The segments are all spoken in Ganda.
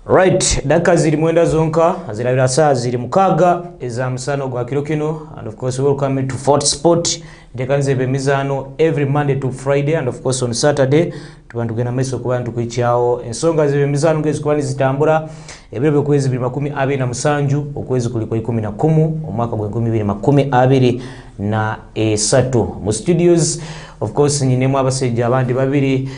Right, daka ziri mwenda zonka, zirabira saa ziri mukaga eza musano gwa kiro kino, and of course welcome to Fort Sport. Ntekanze bemizano every Monday to Friday, and of course on Saturday tubantu gena meso ku bantu kwichao ensonga zibe mizano ngezi kwani zitambura ebirebe kwezi 2027 okwezi kuliko 11 omwaka gwa 2023 mu studios. Of course nyinemu abasejja abandi babiri,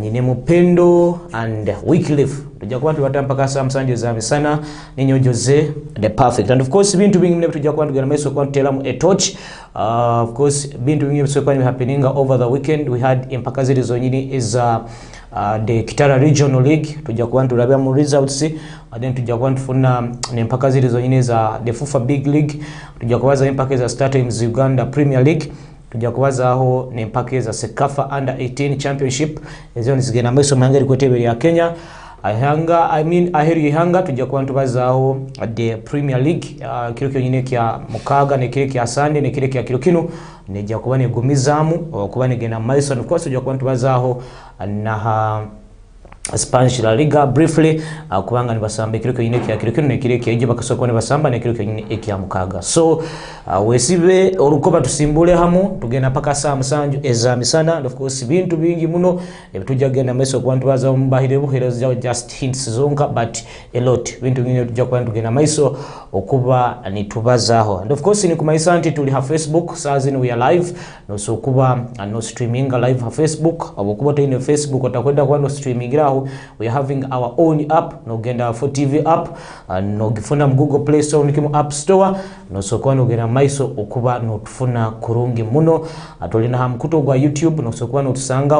nyinemu Pendo and Wycliffe. Tujja kuba tubatampa saa musanje za misana ninyo Jose the perfect, and of course bintu bingi mne tujja kuba tugenda meso kwa tutelamu a torch. Of course bintu bingi biso kwa happening over the weekend. We had empakaziri zonyini is the Kitara Regional League. Tujja kuba tulabya mu results, then tujja kuba tufuna empakaziri zonyini za the FUFA Big League. Tujja kuba za empakeza Star Times Uganda Premier League. Tujja kubaza aho nempakeza Sekafa Under 18 Championship ezo nizigena meso mangeri kwetebe ya Kenya. Aheri ihanga tujja kuba tubaza aho the Premier League kiro kyonyine kya mukaga ne kire kya Sunday ne kire kya kiro kino nejja kuba ne gumizamu okuba ne gena meso. Of course tujja kuba tubaza aho na Spanish La Liga briefly kubanga ni basamba kiro kyonyine kya kiro kino ne kire kya ije bakasoko ne basamba ne kiro kyonyine ekya mukaga. So wesibe olukoba tusimbule hamu tugenda paka saa musanju eza misana, and of course bintu bingi muno ebitujja genda meso ku bantu baza mbahire buhero just hints zonka, but a lot bintu bingi tujja ku bantu genda meso okuba ni tubazaho. And of course ni kumaisanti tuli ha Facebook saa zino we are live no so kuba no streaming live ha Facebook abokuba tine Facebook utakwenda kwa no streaming raho. We are having our own app no genda for TV app no gifuna mu Google Play Store nikimu App Store no so kwa no genda maiso okuba no tufuna kurungi muno. Atolina ha mkuto gwa YouTube no so kwa no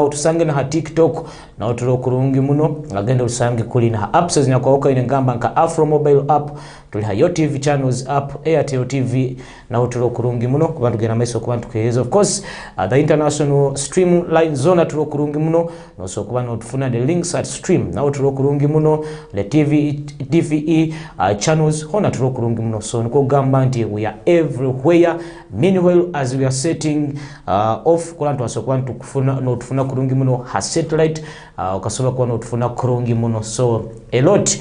tusange na ha TikTok na oturo kurungi muno agenda usange kuli na apps zinyakwa oka ine ngamba nka Afro Mobile app, tuli ha YoTV channels app, Airtel TV na oturo kurungi muno kubantu gena maiso kubantu keheza. Of course the international stream line zone aturo kurungi muno no so kuba no tufuna the links at stream na oturo kurungi muno the TVE channels hona oturo kurungi muno. So niko gamba nti we are everywhere. Meanwhile as we are setting off kulantu asokwa tukufuna no tufuna kurungi muno ha satellite okasoba kwa no tufuna kurungi muno. So a lot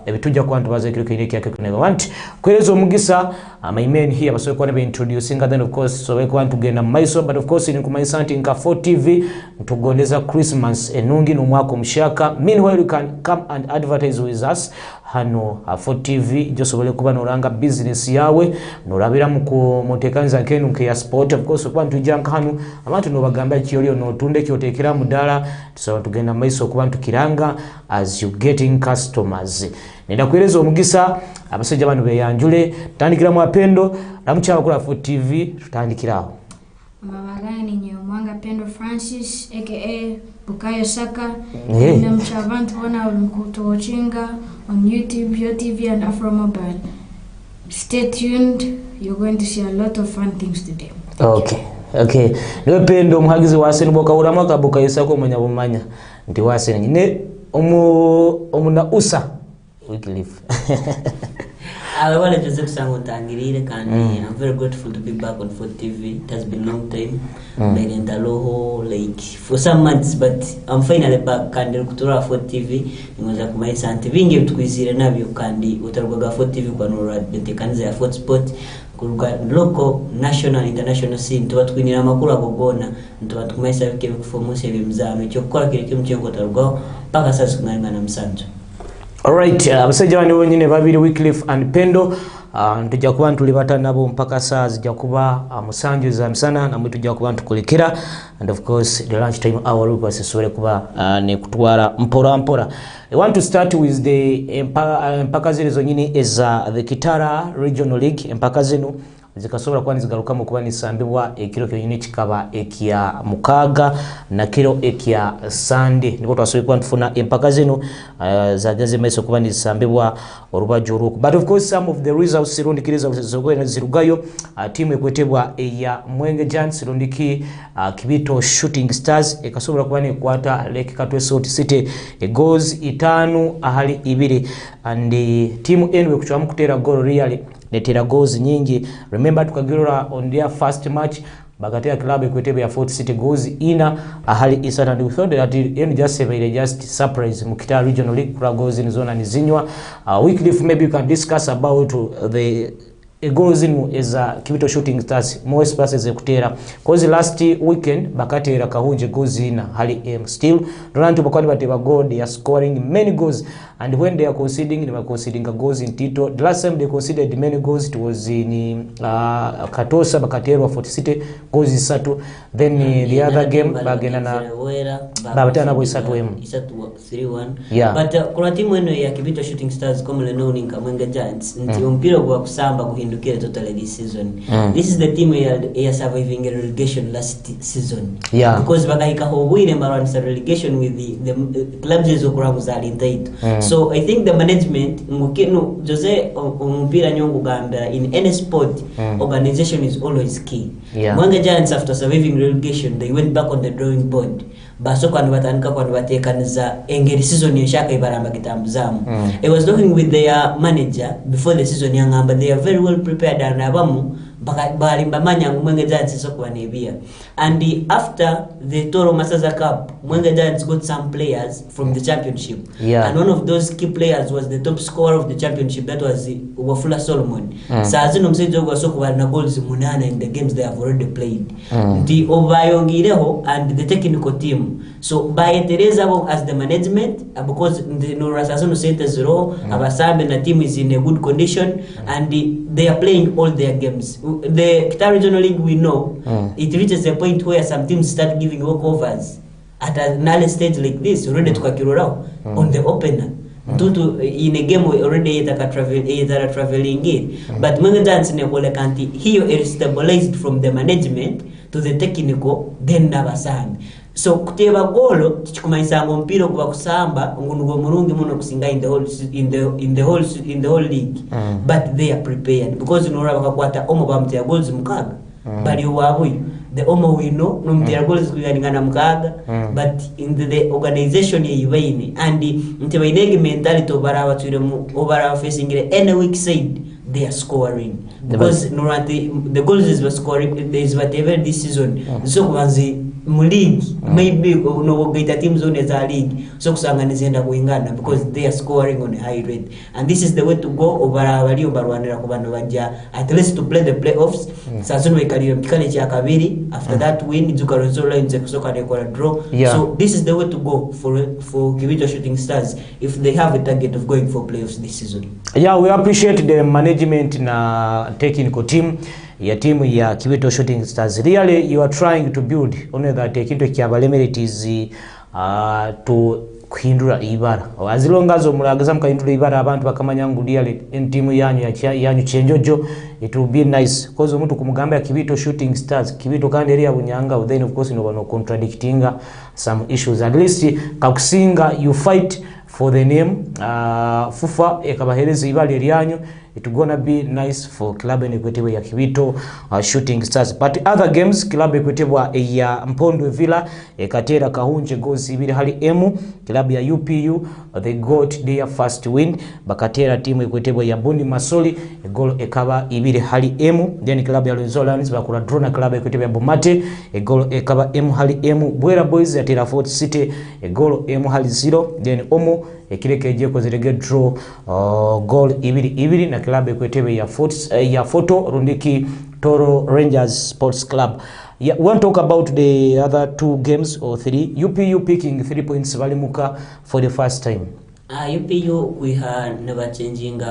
ebitujja kwantu baze kiro kine kya kiko never want kwerezo mugisa my men here basobe kwa be introducing, and then of course so we want to gena maiso, but of course ni kumaisanti nka 4 TV tugondeza Christmas enungi no mwako mshaka. Meanwhile you can come and advertise with us hano 4 TV josobole kuba noranga business yawe norabira mu mutekanza kenu nke ya sport. Of course kwa ntujja hano abantu no bagamba kiyolio no tunde kyotekera mudala tusawa tugenda maiso kuba ntukiranga as you getting customers. Nenda kueleza omugisa abasajja bano beyanjule tandikira mu Pendo namukyala kula 4 TV tutandikirawo. Mabagani nyo mwanga Pendo Francis aka Bukayo Saka na mchavantu wana mkuto wachinga on YouTube, YoTV and Afro Mobile. Stay tuned, you're going to see a lot of fun things today. Okay. Niwe Pendo muhagizi wase niboka uramaka Bukayo Saka umanya bumanya ndi wase nyine omuna usa Wycliffe. I want to just say tangirire kandi I'm very grateful to be back on 4 TV. It has been a long time. Like for some months, but I'm finally back kandi kutura 4 TV. Nimaza kumaisa anti vingi tukwizire nabyo kandi utarwaga 4 TV kwa nora betekanza ya Fort Sport kuruga local, national, international scene tuba twinira amakuru agogona tuba tukumaisa bike bikufomusa ebimzano cyo gukora kire kimcyengo tarwaho paka sasa kunanga na msanjo. Alright, abasajja bano bonyine babiri Wycliffe and Pendo ntujja kuba ntulibata nabo mpaka saa zijja kuba musanju za msana na mwitu tujja kuba ntukulekera, and of course the lunch time hour rupa sesore kuba ne kutwara mpora. I want to start with the mpaka zile zonyine is the Kitara Regional League. Empaka zino zikasobora kwa nizigaruka mu kuba nisambibwa ekiro kyonyine kikaba ekya mukaga na kiro ekya Sunday. Niko twasobe kwa ntufuna empaka zino zagaze meso kuba nisambibwa orubaju ruku. But of course some of the results sirondikiriza zogwena zirugayo timu ekwetebwa ya Mwenge Giants sirondiki Kibito Shooting Stars ekasobora kuba ne kwata Lake Katwe Salt City goals 5-2, and timu enwe kuchwa mukutera goal really netera goals nyingi. Remember tukagirora on their first match bakatera club ekwetebe ya Fort City goals ina ahali isana, and we thought that it just surprise mukita regional league kula goals in zona nizinywa. Weekly maybe you can discuss about the goals in is Kibito Shooting Stars more spaces ekutera cause last weekend bakatera kahunje goals ina hali still Ronaldo bakwani bateba goal, they are scoring many goals, and when they are conceding goals in Tito. The last time they conceded many goals it was in Katosa bakaterwa Fort City goals isatu, then the other game bagena na babatana bo isatu 3-1 but kuna timu eno ya Kibito Shooting Stars kama leno ni Kamwenga Giants nti mpira kwa kusamba kuhindukira totally this season. This is the team ya surviving a relegation last season because bakaika hobwire mara relegation with the clubs ezo kuramu za Lintaito. So I think the management mukino Jose mpira nyongo gamba in any sport organization is always key. Mwanga Giants after surviving relegation they went back on the drawing board basoko anwatanika kwa nwatekaniza engeri season yeshaka ibaramba kitambuzamu. I was talking with their manager before the season yangamba they are very well prepared and abamu balimba manya Mwenge Giants soko anebia, and after the Toro Masaza Cup Mwenge Giants got some players from the championship and one of those key players was the top scorer of the championship, that was Wafula Solomon. Sazino msejo wa soko wana goals 8 in the games they have already played. The Obayongireho and the technical team, so by Teresa as the management because the Norasazano Centers Row abasabe na team is in a good condition and they are playing all their games. The Kita Regional League we know it reaches a point where some teams start giving walkovers at an early stage like this already tukakirorao on the opener tutu in a game already either traveling in but Mwenge Giants ne kole kanti hiyo is stabilized from the management to the technical then nabasambi. So kuteba golo tichikumaisa mpira kuba kusamba ngunugo murungi muno kusinga in the whole league but they are prepared because nora bakakwata omo bamtia goals mukaga bali wabuyo the omo we know no mtia goals kuyangana mukaga but in the organization yibaine and ntibainege mentality obarawa twiremu obarawa facing any weak side they are scoring because the goals is scoring is whatever this season so kwanzi mu league maybe no gaita teams zone za league so kusanganiza enda kuingana because they are scoring on a high rate and this is the way to go over abali obarwanira ku bano bajja at least to play the playoffs. Sazono ikalira mkale cha kabiri after that win zukarozola inze kusoka ne kwa draw so this is the way to go for Kibito Shooting Stars if they have a target of going for playoffs this season. We appreciate the management na technical team ya timu ya Kibito Shooting Stars. Really you are trying to build only that kintu kyabalemeritiz to kuhindura ibara as long as omulagaza mukahindura ibara abantu bakamanya ngudiale timu yanyu chenjojo it will be nice because omuntu kumugamba ya Kibito Shooting Stars Kibito kandi eri abunyanga then of course no contradicting some issues at least kakusinga you fight for the name fufa ekabahereza ibali lyanyu it gonna be nice for club ekwetebwa ya Kibito Shooting Stars. But other games club ekwetebwa ya Mpondwe Villa ekatera kahunje goals 2 hali emu. Club ya UPU they got their first win bakatera timu ekwetebwa ya Bundi Masoli goal ekaba 2 hali emu. Then club ya Lenzolans bakula draw na club ekwetebwa ya Bomate goal ekaba emu hali emu. Bwera Boys yatera Fort City goal emu hali 0. Then Omo ekireke je kozirege draw goal 2 na club ekwetebe ya Photo Rundiki Toro Rangers Sports Club. We want to talk about the other 2 games or 3. UPU picking 3 points valimuka for the first time. UPU we are never changing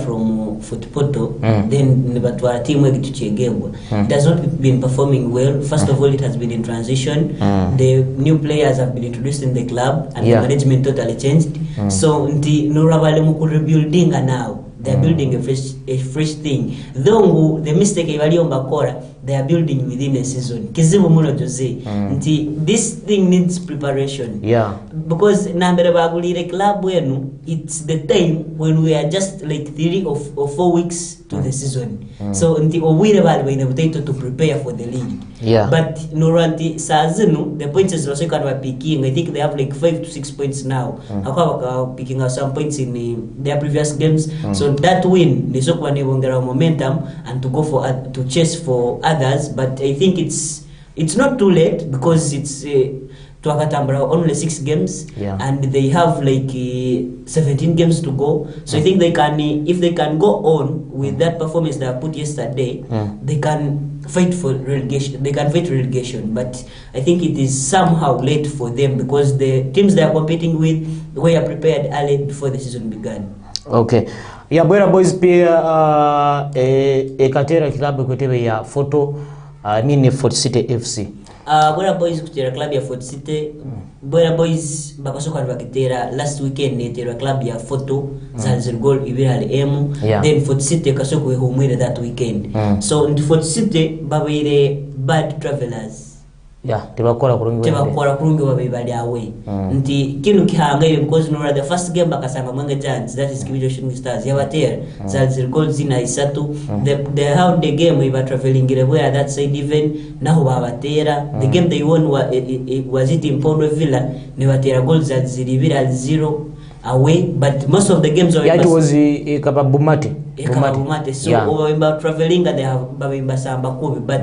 from football then never to our team where it has not been performing well. First of all it has been in transition. The new players have been introduced in the club and the management totally changed. So the Norabale muku rebuilding now. They are building a fresh thing. Though the mistake they are building within a season. Kizibu muno Jose. This thing needs preparation. Because nambere bagulire club wenu it's the time when we are just like 3 or 4 weeks to the season. So nti obwire bali baina potato to prepare for the league. But Noranti Sazinu the points is also kind of picking. I think they have like 5 to 6 points now. Picking up some points in their previous games. So that win they so kwa nebongera momentum and to go for to chase for others, but I think it's not too late because it's Tuakatambra only 6 games, and they have like 17 games to go. So I think they can, if they can go on with that performance they have put yesterday, they can fight for relegation. They can fight relegation, but I think it is somehow late for them because the teams they are competing with were prepared early before the season began. Okay. Ya Bwera Boys pia ekatera kilabu kwetebe ya photo nini Fort City FC. Bwera Boys kutera club ya Fort City. Bwera Boys bakasoka bakitera last weekend netera club ya photo za goal ibirali emu. Then Fort City kasoko ehomwere that weekend. So in Fort City babaire bad travelers. Tebakora kurungi babibali away. Nti kinu kihangaye because no the first game bakasanga Mwenge Giants, that is Kibijo Shooting Stars yabatera za goal zina isatu. The how the game we were traveling where that side even naho babatera. The game they won was it in Pondwe Villa, ne batera goals za 0 away, but most of the games were it was Kababumate. So about traveling and they have Babimba Samba Kobe, but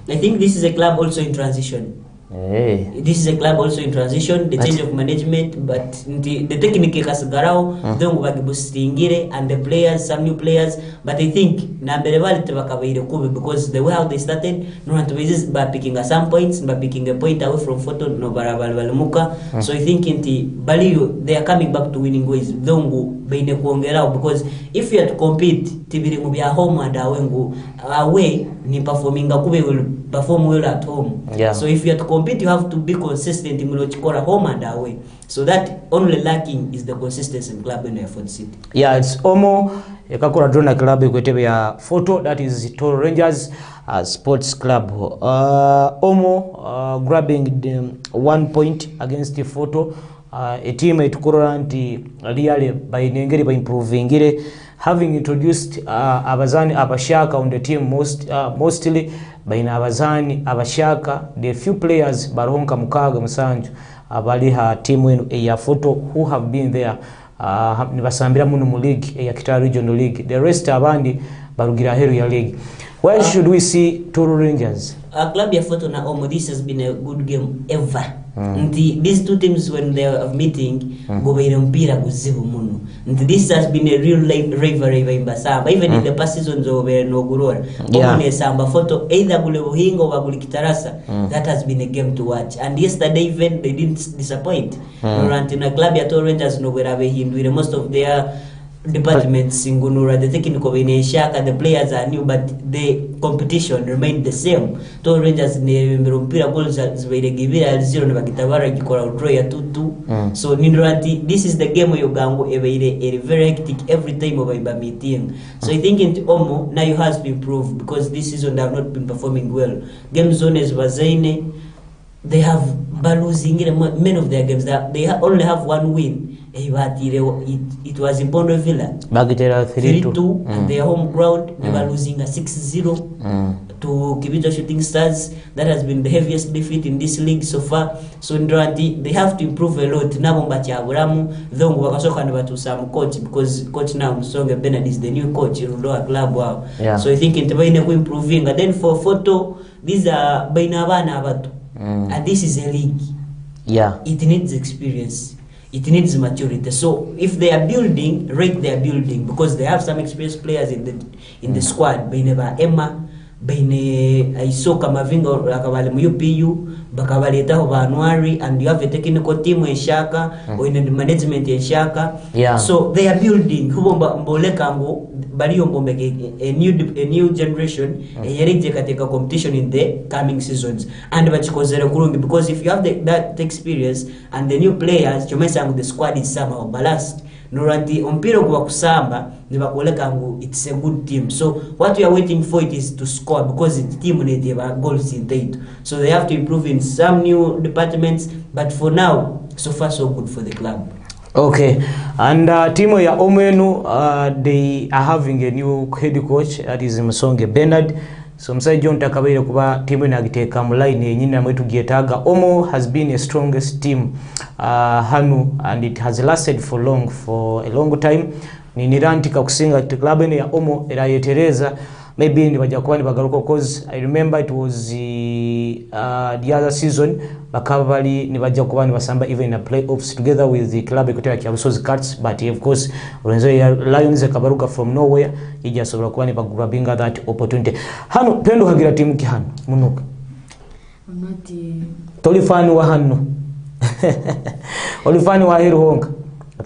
I think this is a club also in transition. This is a club also in transition, the change of management, but the technique Kasagarao, don't work boosting and the players, some new players, but I think Namberevali Tevakabaide Kobe because the way how they started, no one to resist by picking some points, by picking a point away from Photo Novaravalmuka. So I think in the Balio they are coming back to winning ways. Don't go Baine Kuongerao because if you have to compete, Tibiri will be a home and away, ni performing Kube will perform well at home. So if you have to compete, you have to be consistent in Mulochikora home and away. So that only lacking is the consistency in club in Fort City. It's Omo Kakura Drona Club kwetebe ya photo, that is Toro Rangers Sports Club. Omo grabbing 1 point against the photo. A team etukuranti really by nengeri by improving having introduced abazani abashaka on the team mostly by abazani abashaka, the few players baronka mukaga musanju abali ha team ya photo who have been there nibasambira muno mu league ya Kitara Regional League, the rest abandi barugira heru ya league. Why should we see Toro Rangers? Club ya photo na Omo, this has been a good game ever. These two teams when they are meeting gobeire mpira kuzibu muno. This has been a real rivalry in Basamba, even in the past seasons over no Gurora. Omo Samba photo either gule Buhingo or gule Kitarasa. That has been a game to watch. And yesterday even they didn't disappoint. Norantina club ya Toro Rangers no where hindu most of their departments in Gunura, the technical in Shaka, the players are new, but the competition remained the same. Toro Rangers ne mpira goals zibere gibira 0 na bakitawara gikora draw ya 2-2. So Nindranti, this is the game where Ugango ebeire very hectic every time over by meeting. So I think in Omo now you has to improve because this season they have not been performing well. Game zones Bazaine, they have been losing in many of their games. They only have 1 win. It was in Pondwe Villa 3-2 and their home ground. They were losing 6-0 to Kibijo Shooting Stars. That has been the heaviest defeat in this league so far. So they have to improve a lot. Nabombachi Aburamu dhongo wakasoka nabatu some coach because coach now Msonge Bernard is the new coach in Rudoa club. Wow. So I think intabaine ku improving. And then for photo, these are baina bana abatu. And this is a league. It needs experience. It needs maturity. So if they are building, rate they are building because they have some experienced players in the squad. Baineba Emma, Baine Isoka Mavingo Rakavale UPU, Bakavale Taho Anuari, and you have a technical team in Shaka or in the management in Shaka. So they are building Hubomba Mbolekambo, Bario Mbombeke, a new generation, a Yerika competition in the coming seasons. And because if you have that experience and the new players, the squad is somehow balanced. Nuranti Ompiro kwa kusamba nibakoleka it's a good team. So what we are waiting for it is to score because the team need goals in date. So they have to improve in some new departments, but for now so far so good for the club. Okay, and Timo ya Omenu, they are having a new head coach, that is Msonge Bernard. So Msai John Takabaire kuba timu inagiteka mulaini nyina mwetu gietaga. Omo has been a strongest team hanu and it has lasted for a long time. Ni nirantika kusinga club ya Omo era yetereza maybe nibajja kuba nibagaruka because I remember it was the other season bakaba bali nibajja kuba nibasamba even in a playoffs together with the club ekutera kya Busozi Cats, but of course Lorenzo ya Lions kabaruka from nowhere ija sobora kuba nibagrabbinga that opportunity. Hano Pendo hagira timu ki hano munuka I'm not tolifani wa hano olifani wa Hiruhonga,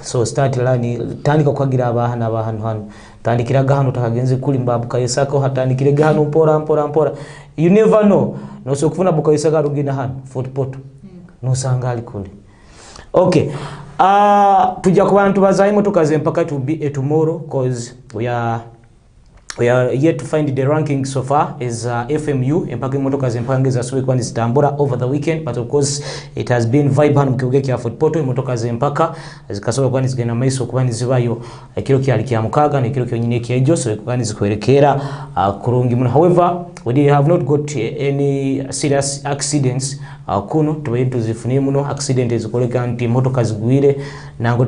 so start lani tandika kwagira abahana hano tandikiraga hano takagenze kuli mbabuka yesako hatandikiraga hano mpora you never know no so kufuna buka yesaka rugina hano football no sangali kuli. Okay, tujja ku bantu bazaimo tukaze mpaka to be tomorrow because we are yet to find the ranking so far is FMU empaka imotoka zempangeza so kwani zitambura over the weekend, but of course it has been vibe hano mkiuge kya football imotoka zempaka zikasoba kwani zigena maiso kwani zibayo kilo kyali kya mukaga ne kilo kyonyine kyejo so kwani zikwerekera kurungi muno. However, we have not got any serious accidents kuno tubayitu zifuni muno accident ezikoleka nti imotoka zigwire nango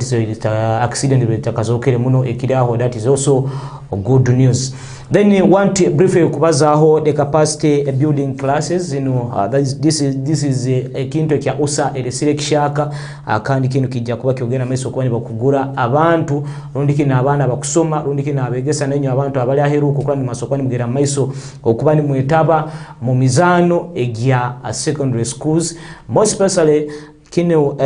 accident betakazokere muno ekiraho. That is also good news. Then we want to briefly kubazaho the capacity building classes, you know, this is a kintu kya usa ereselekshaka kandi kintu kijja kuba kyogena meso kwani bakugura abantu rundiki na abana bakusoma rundiki na abegesa nanyo abantu abali aheru kukwani masokani mugera maiso okubani mwetaba mu mizano egya secondary schools, most especially kino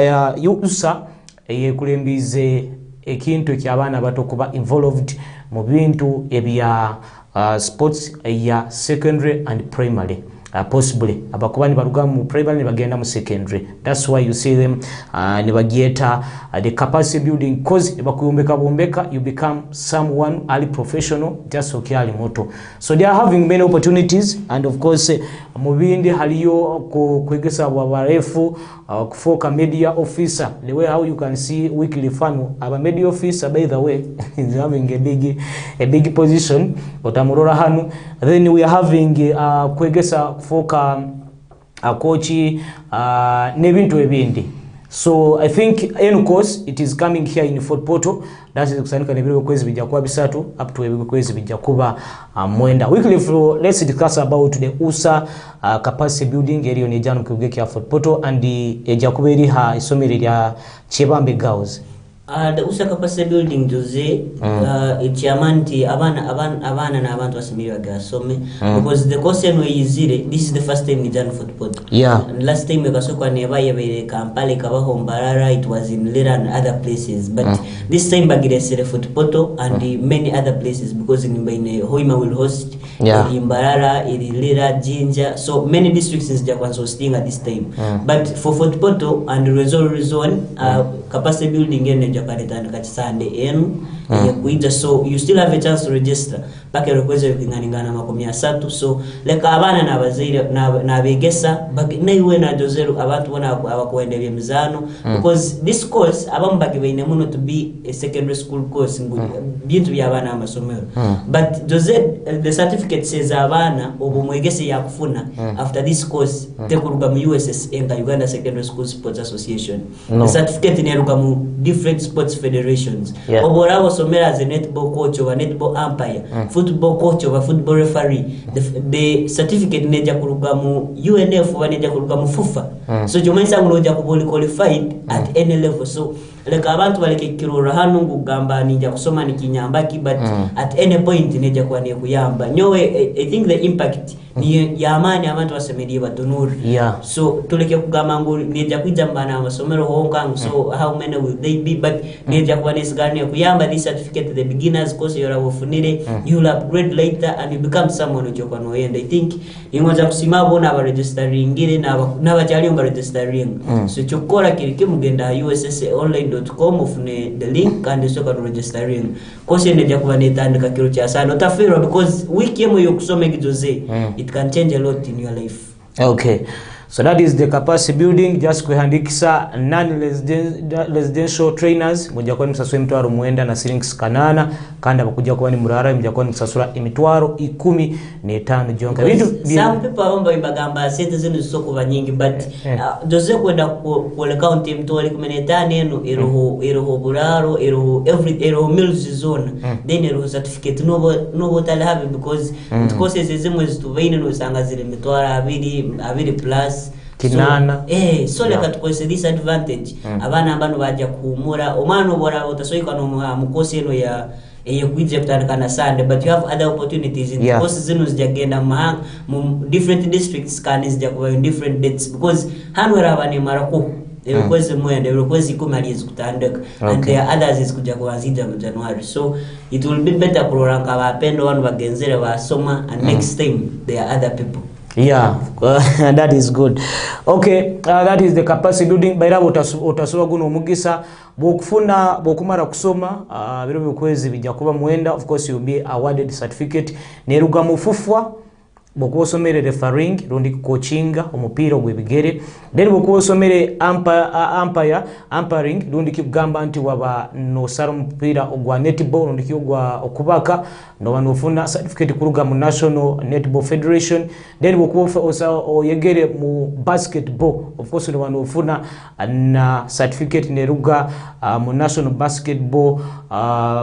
usa yekulembize ekintu kyabana bato kuba involved mu bintu ebya sports ya secondary and primary. Possibly abakuba ni baruga mu primary ni bagenda mu secondary. That's why you see them ni bagieta the capacity building, cause bakuyombeka bombeka you become someone ali professional just okay ali moto. So they are having many opportunities, and of course mu bindi haliyo kwegesa abarefu kufoka media officer, the way how you can see weekly fun aba media officer by the way is having a big position otamurora hanu. Then we are having kwegesa kufoka kochi nebintu ebindi. So I think in course it is coming here in Fort Portal. That is kusanika nebiro kwezi bijja kuba bisatu up to ebiro kwezi bijja kuba mwenda. Weekly flow, let's discuss about the USA capacity building area ne janu kugeke ya Fort Portal and ejja kuberi ha isomero lya Chebambe Girls. The USA capacity building Jose ichiamanti abana na abantu basimira gasome because the question we izire, this is the first time we done football. Yeah. And last time we kasokwa nebaye Kampala kabaho Mbarara, it was in Lira and other places, but this time bagire football and many other places because in Hoima will host in Mbarara, in Lira, Jinja, so many districts is Japan hosting at this time. But for football and resort capacity building in so you still have a chance to register pake request kinganingana makomi 300. So like abana na bazire na begesa naiwe na Josero abantu bona abakwendebye mizano because this course abambake beine muno to be a secondary school course bintu byabana amasomero, but Jose the certificate says abana obumwegese yakufuna after this course tekuruga mu USSM Uganda Secondary School Sports Association. The certificate neruga mu different sports federations. Obora wasomera as a netball coach or a netball umpire, football coach or a football referee. The certificate neja kuruga mu UNF or neja kuruga mu FUFA. So jumaisa muloja kuboli qualified at any level. So like abantu baleke kirora hano ngugamba nija kusoma nikinyambaki, but at any point neja kwa ne kuyamba nyowe. I think the impact ni ya amani abantu basemediye batunuri. So tuleke kugamba ngo neja kwijamba na amasomero honga, so how many will they be, but neja kwa nesigane kuyamba this certificate the beginners course yora wofunire, you will upgrade later and you become someone ujokwa no end. I think ingoza kusimabo na ba registering ngire na bachali nga registering. So chokora kirike mugenda USSAonline.com ufune the link and so ka registering course neja kwa netandika kiro cha sana utafiro because wiki yemo yokusome Jose it can change a lot in your life. Okay, So that is the capacity building. Just kuhandikisa non-residential trainers mujja kwa msasula emitwaro 9 na shillings 8 kandi abakujja kuba ni murara mujja kwa msasula emitwaro 15 jonka bintu some people abamba ibagamba sente zino zisokuba nyingi but Jose kwenda ku account mtwali 15 eno eroho buraro eroho meals zone then eroho certificate no tali have because courses zimwe zituvaine no sanga zile mitwaro 2 plus kinana so like tukwese disadvantage abana ambano baje kuhumura omwana obora utasoyika no mukosi eno ya kwijja kutandikana Sunday but you have other opportunities in courses zino zijagenda different districts kandi zijja kuba in different dates because hanwera abane marako ebikwezi mwenda ebikwezi 10 alizi kutandika and there are others is kuja kuanzija mu January so it will be better kuranka abapendo wanu bagenzere basoma and next time there are other people. Yeah, that is good. Okay, that is the capacity building. Bairabo utasoba guno omugisa bokumara kusoma biro bikwezi bijja kuba mwenda. Of course you'll be awarded certificate neruga mufufwa bokuosomere referring rundi coachinga omupira gwebigere then bokuosomere umpiring rundi kigamba nti waba no sara omupira ogwa netball rundi kigwa okubaka no banofuna certificate kuruga mu National Netball Federation then bokuosa oyegere mu basketball of course no banofuna na certificate neruga mu National Basketball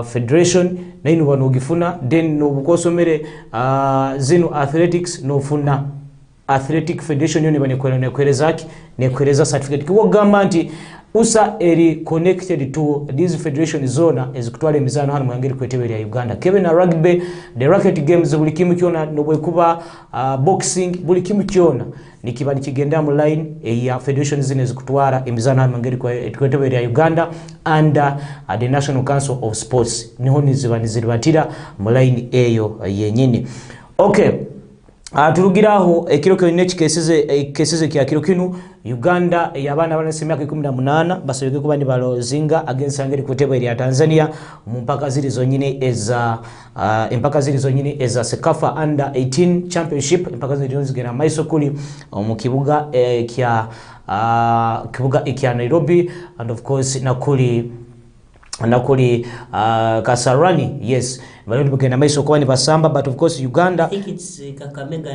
Federation naino banogifuna then no bukosomere zino athletics no funa athletic federation yone nekwereza certificate kiwo gamba nti usa eri connected to this federation zone ezikutwala emizano hano mwangeri kwetebere ya Uganda kebe na rugby the racket games buli kimu kyona nobwe kuba boxing buli kimu kyona nikibali kigenda mu line ya federation zine zikutwala emizano hano mwangeri kwetebere ya Uganda under the National Council of Sports niho nizibanizibatira mu line eyo yenyini. Okay, turugiraho ekiro kyo cases kya kiro kinu Uganda yabana bana semyaka 18 basoyeke kuba ni balozinga against angeri kutebwa ya Tanzania mu mpaka ziri zonyine eza Sekafa under 18 championship mpaka ziri zigera maiso kuli mu kibuga kya Nairobi and of course nakuli Kasarani. Yes, baloni bugenda maiso kwa ni basamba but of course Uganda I think it's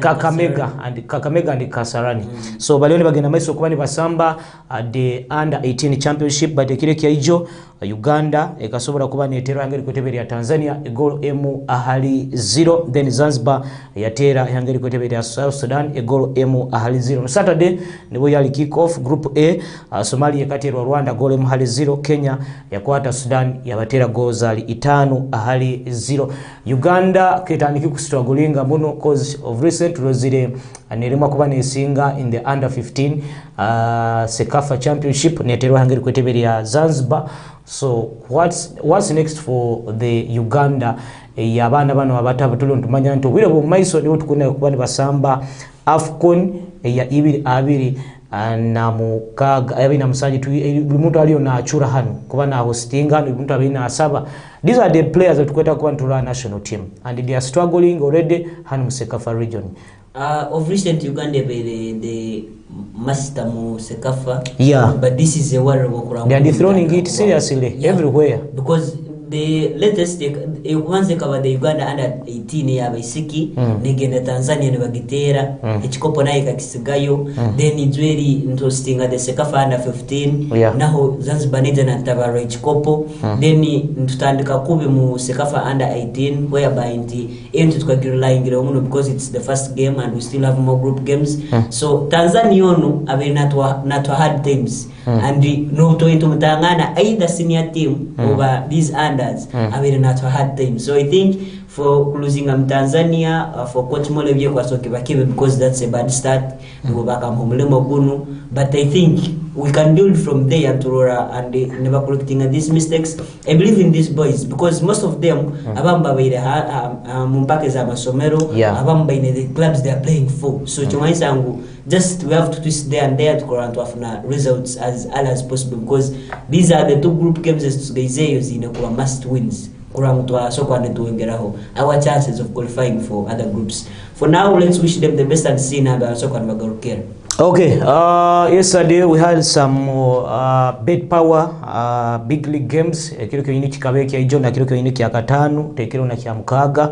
Kakamega and Kasarani. So baloni bagenda maiso kwa ni basamba the under 18 championship but kile kya ijo Uganda ekasobora kuba netera angeri koteberi ya Tanzania goal emu ahali 0 then Zanzibar yatera angeri koteberi ya South Sudan goal emu ahali 0 Saturday nibo yali kick off group A Somalia katerwa Rwanda goal emu ahali 0 Kenya yakwata Sudan yabatera goals ali 5 ahali 0 Uganda ketandiki kustrugglinga muno cause of recent rozire nerema kuba nesinga in the under 15 Sekafa championship neterwa angeri koteberi ya Zanzibar. So what's next for the Uganda yabana bano abatatulo ntumanya nto bwire bo maiso niwo tukuna kuba ni basamba AFCON ya 22 na mukaga yabina musaji tu muntu aliyo na achura hano kuba na hostinga no muntu abina asaba. These are the players that tukweta kuba ntura national team and they are struggling already hano Sekafa region. Of recent Uganda the master mu Sekafa. Yeah. But this is a worry wokura. They are dethroning it seriously everywhere. Because the latest kwanze kaba the Uganda under 18 ya baisiki negenda Tanzania ne bagitera ekikopo naye kakisigayo then izweri interesting the Sekafa under 15 naho Zanzibar neja na tabaro ekikopo then tutandika kubi mu Sekafa under 18 whereby into tukagirlying muno because it's the first game and we still have more group games so Tanzania ono abe natwa hard times and no to into mutangana either senior team over these unders abe natwa hard times so I think for losing Tanzania for coach Molebye kwa soke bakibe because that's a bad start go back am homulemo bunu but I think we can build from there to Rora and never correcting these mistakes. I believe in these boys because most of them abamba baire mumpake za masomero abamba in the clubs they are playing for so chomaisangu just we have to twist there and there to current after results as early as possible because these are the two group games as gaizeyo zinakuwa must wins kuramutwa soko anetuengeraho our chances of qualifying for other groups. For now let's wish them the best and see na soko and bagarukera. Okay, yesterday we had some bet power big league games. Kilo kyo yiniki kabeki ya ijo na kilo kyo yiniki ya katanu, tekilo na kia mkaga.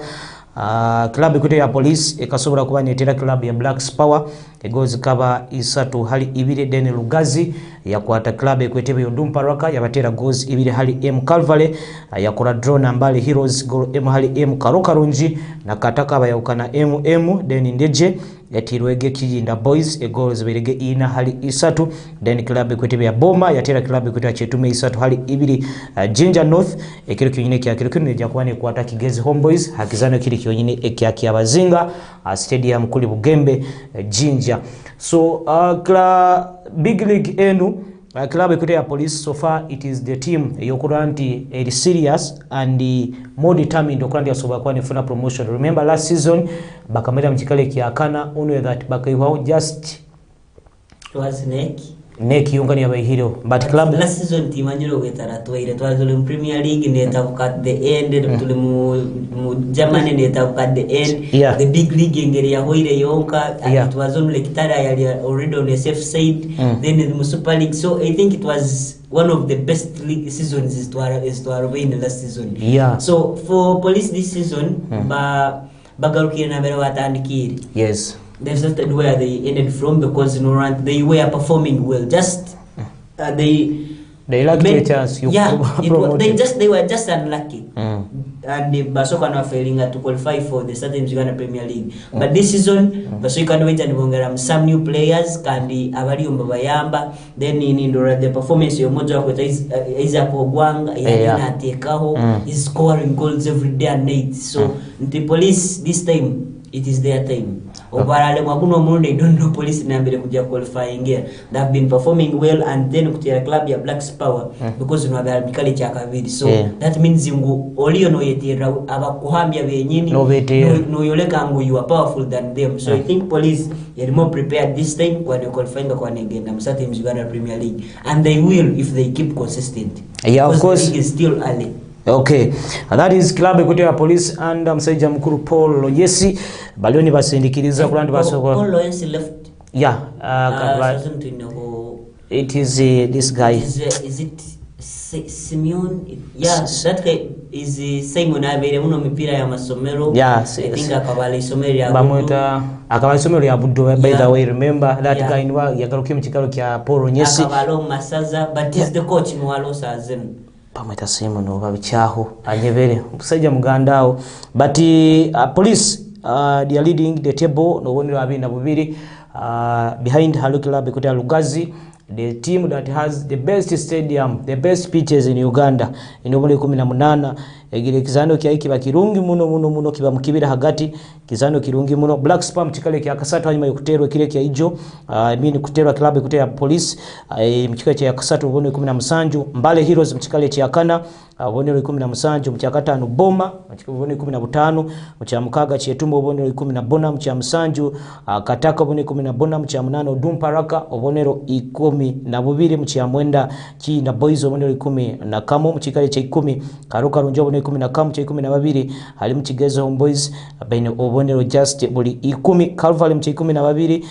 Club ikote ya police ekasobora kuba netera club ya Blacks Power egozi kaba isatu hali ibire dene Lugazi yakwata club ekwetebe Yodumparaka yabatera goals ibire hali M Calvary yakora draw na Mbale Heroes goal M hali M Karokarunji na kataka abayawukana MM deni Ndeje yatirwege Kijinda Boys goals berege ina hali isatu deni club ekwetebe ya Boma yatera club ekwetebe ya Chetume isatu hali ibiri Ginger North ekiro kyonyine kya kiro kino jakwane kwata Kigezi Homeboys hakizano kiri kyonyine ekyaki abazinga stadium kuli Bugembe Jinja. So big league enu club ekwete ya police so far it is the team yokuranti serious and more determined okurandi asoba kwa nifuna promotion. Remember last season bakamera mchikale kiakana only that bakaiwa just was Neki yungani yabayihiro but club last season team anyiro wetara twaire twazole mu Premier League neta at the end tuli mu Germany neta at the end the big league ngeri ya hoire yonka it was only kitara yali already on the safe side then in the Super League, so I think it was one of the best league seasons is to in the last season. So for police this season bagarukira na bere watandikiri. Yes, they started where they ended from because they were performing well. Just they lacked a chance. They were just unlucky. And the Basoka are failing to qualify for the Southern Uganda Premier League. But this season, Basoka went and won some new players. Kandi Abari Umbayamba. Then in the performance, your Mojo Isaac Ogwang, Yana Tekaho is scoring goals every day and night. So the police this time. It is their time. Overall, they don't know police number kuja qualifying here. They have been performing well and then kutira club ya Blacks Power because you know they are bikali chakavidi. So that means you only know yetira abakuhambia benyini no yoleka ngo you are powerful than them. So I think police are more prepared this time when they qualify kwa again na Msati Uganda Premier League, and they will if they keep consistent. Yeah, of course. The league is still early. Okay, that is club ekwete ya police and msaija mkuru Paul Loyesi balioni basindikiriza kulandi basoko. Paul Loyesi left. Yeah, it is this guy. Is it Simeon? Yeah, that guy is Simon Abere muno mipira ya masomero. Yeah, I think akabala isomero ya Bamweta akabala isomero ya Budo. By the way, remember that guy niwa yagarukiye mu kikalo kya Paul Loyesi. Akabalo Masaza, but he's the coach in Walo Sazen. Pamweta semo no babichaho anyebere musajja mugandao but police they are leading the table no woni abina bubiri behind Halu Club ekota Lugazi, the team that has the best stadium, the best pitches in Uganda inobole 18 egire kizano kya ikiba kirungi muno kiba mukibira hagati kizano kirungi muno Black Spam chikale kya kasatu hanyuma yokuterwa kile kya ijo mini kuterwa club ekutea police mchikale kya kasatu ubone 17 Mbale Heroes mchikale kya kana ubone 17 mchakatano Boma mchikale ubone 15 mchamukaga Chetumbo ubone 10 mcha msanju Kataka ubone 10 mcha mnano Dumparaka ubone 12 mcha mwenda Kijinda Boys ubone 10 na kamo mchikale cha 10 Karokarunji ubone 10 cha 12 hali mchigezo Homeboys baina obonero just buli 10 Calvary mchi 12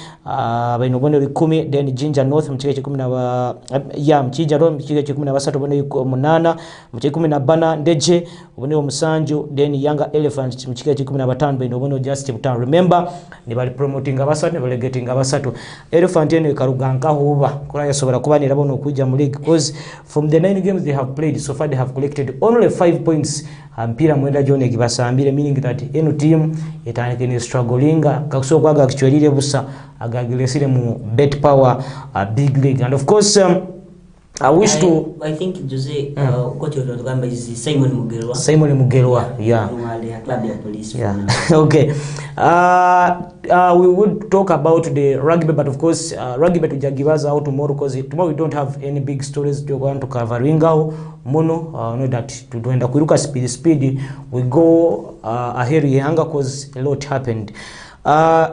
baina obonero 10 then Ginger North mchi 10 ya mchija ro mchi 13 obonero 8 mchi 10 Ndeje obonero musanju then Younger Elephants mchi 15 baina obonero just 5. Remember ni bali promoting abasatu ne bali getting abasatu Elephant ene karuganka huba kula yasobora kubanira bono kuja mu league because from the 9 games they have played so far they have collected only 5 points. Mpira mwenda jone kibasambire meaning that eno team etanike ni struggling kakuso kwaga kichwelire busa agagilesire mu bet power big league and of course I wish to I think Jose coach of the Gamba is Simon Mugelwa club ya police. Okay, we would talk about the rugby, but of course rugby tujagivaza out tomorrow because tomorrow we don't have any big stories to go on to cover ringao mono know that tuenda kuiruka speed we go ahead yanga cause a lot happened.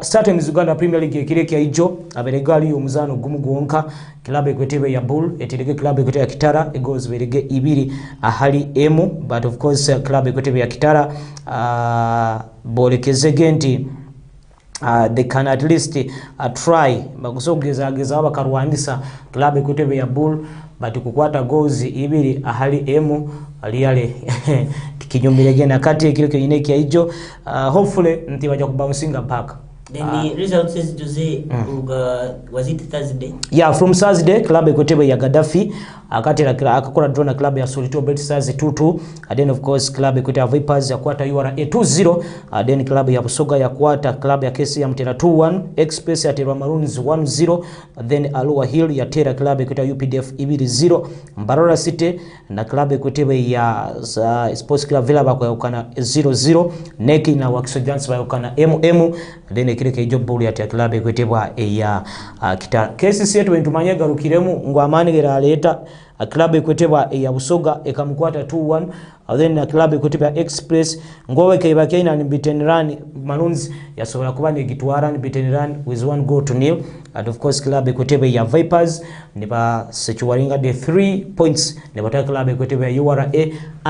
Starting Uganda Premier League kireke ijo aberegali omuzano gumu gwonka club ekwetebe ya Bull eterege club ekwetebe ya Kitara egoes berege ibiri ahali emu but of course club ekwetebe ya Kitara bolekeze genti they can at least try bakusogeza bakarwanisa club ekutebe ya Bull but kukwata goals ibiri ahali emu aliyale kinyumire gena kati ekiro kyenye kya ijo hopefully nti baja kubouncing back. Then the result says Jose was it Thursday? Yeah, from Thursday club ekutebe ya Gaddafi akatera akakora draw na club ya Solito Bet Stars 2-2, and then of course club ekutebe Vipers ya kwata URA 2-0, then club ya Busoga ya kwata club ya Kesi ya Mtera 2-1, Express ya Terwa Maroons 1-0, then Alua Hill ya Tera club ekutebe UPDF 2-0, Mbarora City na club ekutebe ya Sports Club Villa bakwa yokana 0-0, Neki na Wakiso Giants bayokana MM, then kireke ijo bulu ya club ekwetebwa ya kita KCC yetu bentumanye garukiremu ngo amanigera aleta club ekwetebwa ya Busoga ekamkwata 2-1, then club ekwetebwa Express ngowe kaibake ina beaten run Maroons yasobola kuba ne gitwara ni beaten run with 1-0, and of course club ekwetebwa ya Vipers ne ba sechuwaringa de 3 points ne bata club ekwetebwa ya URA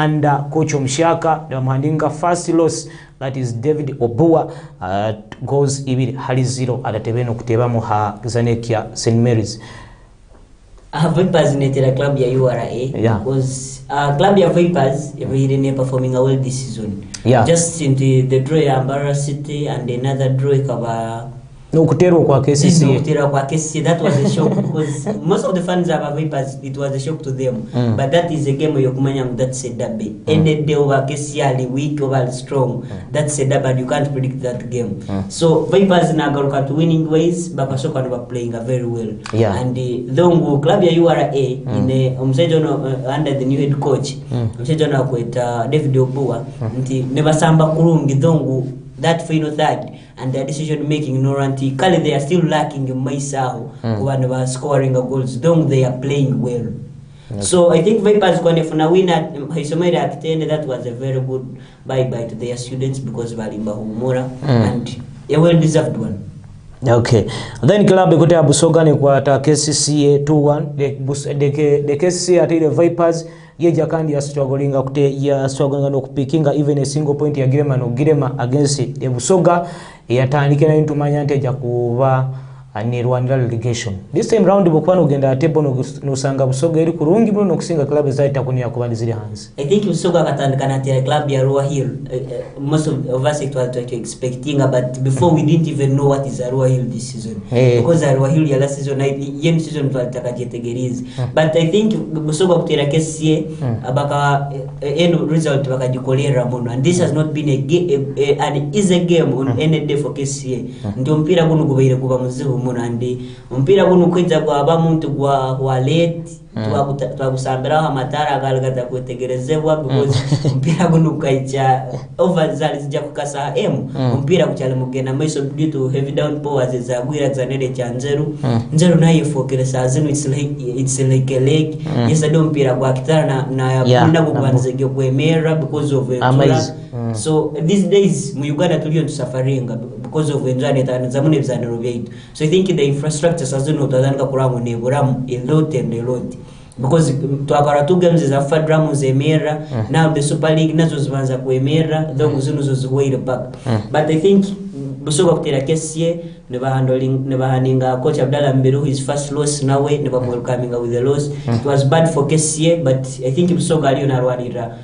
under coach Mshaka ne mhandinga first loss, that is David Obua, goes ibiri hali 0 adatebeno kuteba mu ha Zanekia St Mary's. Vipers netera club ya URA because club ya Vipers every performing well this season. Just in the draw ya Mbarara City and another draw kaba no kutero kwa KCC. That was a shock because most of the fans of Vipers, it was a shock to them. But that is a game where Yokumanyam, that's a derby. Any day over KCC are weak over strong. That's a derby and you can't predict that game. So Vipers na garuka to winning ways, Bakashoka were playing very well. And the club ya URA in under the new head coach, Msejono kweta David Obua, never samba kurungi dongu that final third and their decision making Noranti Kali they are still lacking in Maisao who are scoring a goals, though they are playing well. So I think Vipers going to win at Hisomera at the end. That was a very good bye-bye to their students because Valimba Humura and a well-deserved one. Okay, then club ekote Busoga ne kwata KCC 2-1, the KCC at the Vipers yeja kandi ya struggling no kupikinga even a single point ya Girema against the Busoga yatandike na intumanya nteja kuba ni Rwanda relegation. This time round bokwana ugenda table no sanga Busoga iri kurungi muno nokusinga club zaita kunia kubandi ziri hands. I think Busoga katandika na club ya Arua Hill. Most of us were expecting, but before we didn't even know what is Arua Hill this season. Because Arua Hill ya last season yen season twalitaka jetegerize. But I think Busoga kutera kesi abaka end result bakajikolera muno, and this has not been an easy game on any day for KCA. Ndio mpira guno gubaire kuba muzibu munandi mpira guno kweza kwa bamuntu kwa late twagusambira amatara agalagata kwetegerezebwa because mpira guno kaicha over zalizija kukasa mpira kuchale mugena meso due to heavy downpours zagwira zanele cha nzeru naye fokelesa zinu it's like a lake yesterday mpira kwa kitara na yakunda kubanze kwemera because of so these days mu Uganda tuliyo tusafaringa because of internet and zamune bizaniro byetu. So I think the infrastructure sazino tadanga kurango ne buramu a lot because twakara two games za fadramu zemera now the Super League nazo zibanza kuemera though zino zo way back. But I think Busoga kutera kesi ne bahandinga coach Abdallah Mberu his first loss nawe ne welcoming with the loss. It was bad for KCA, but I think Busoga aliyo na rwadira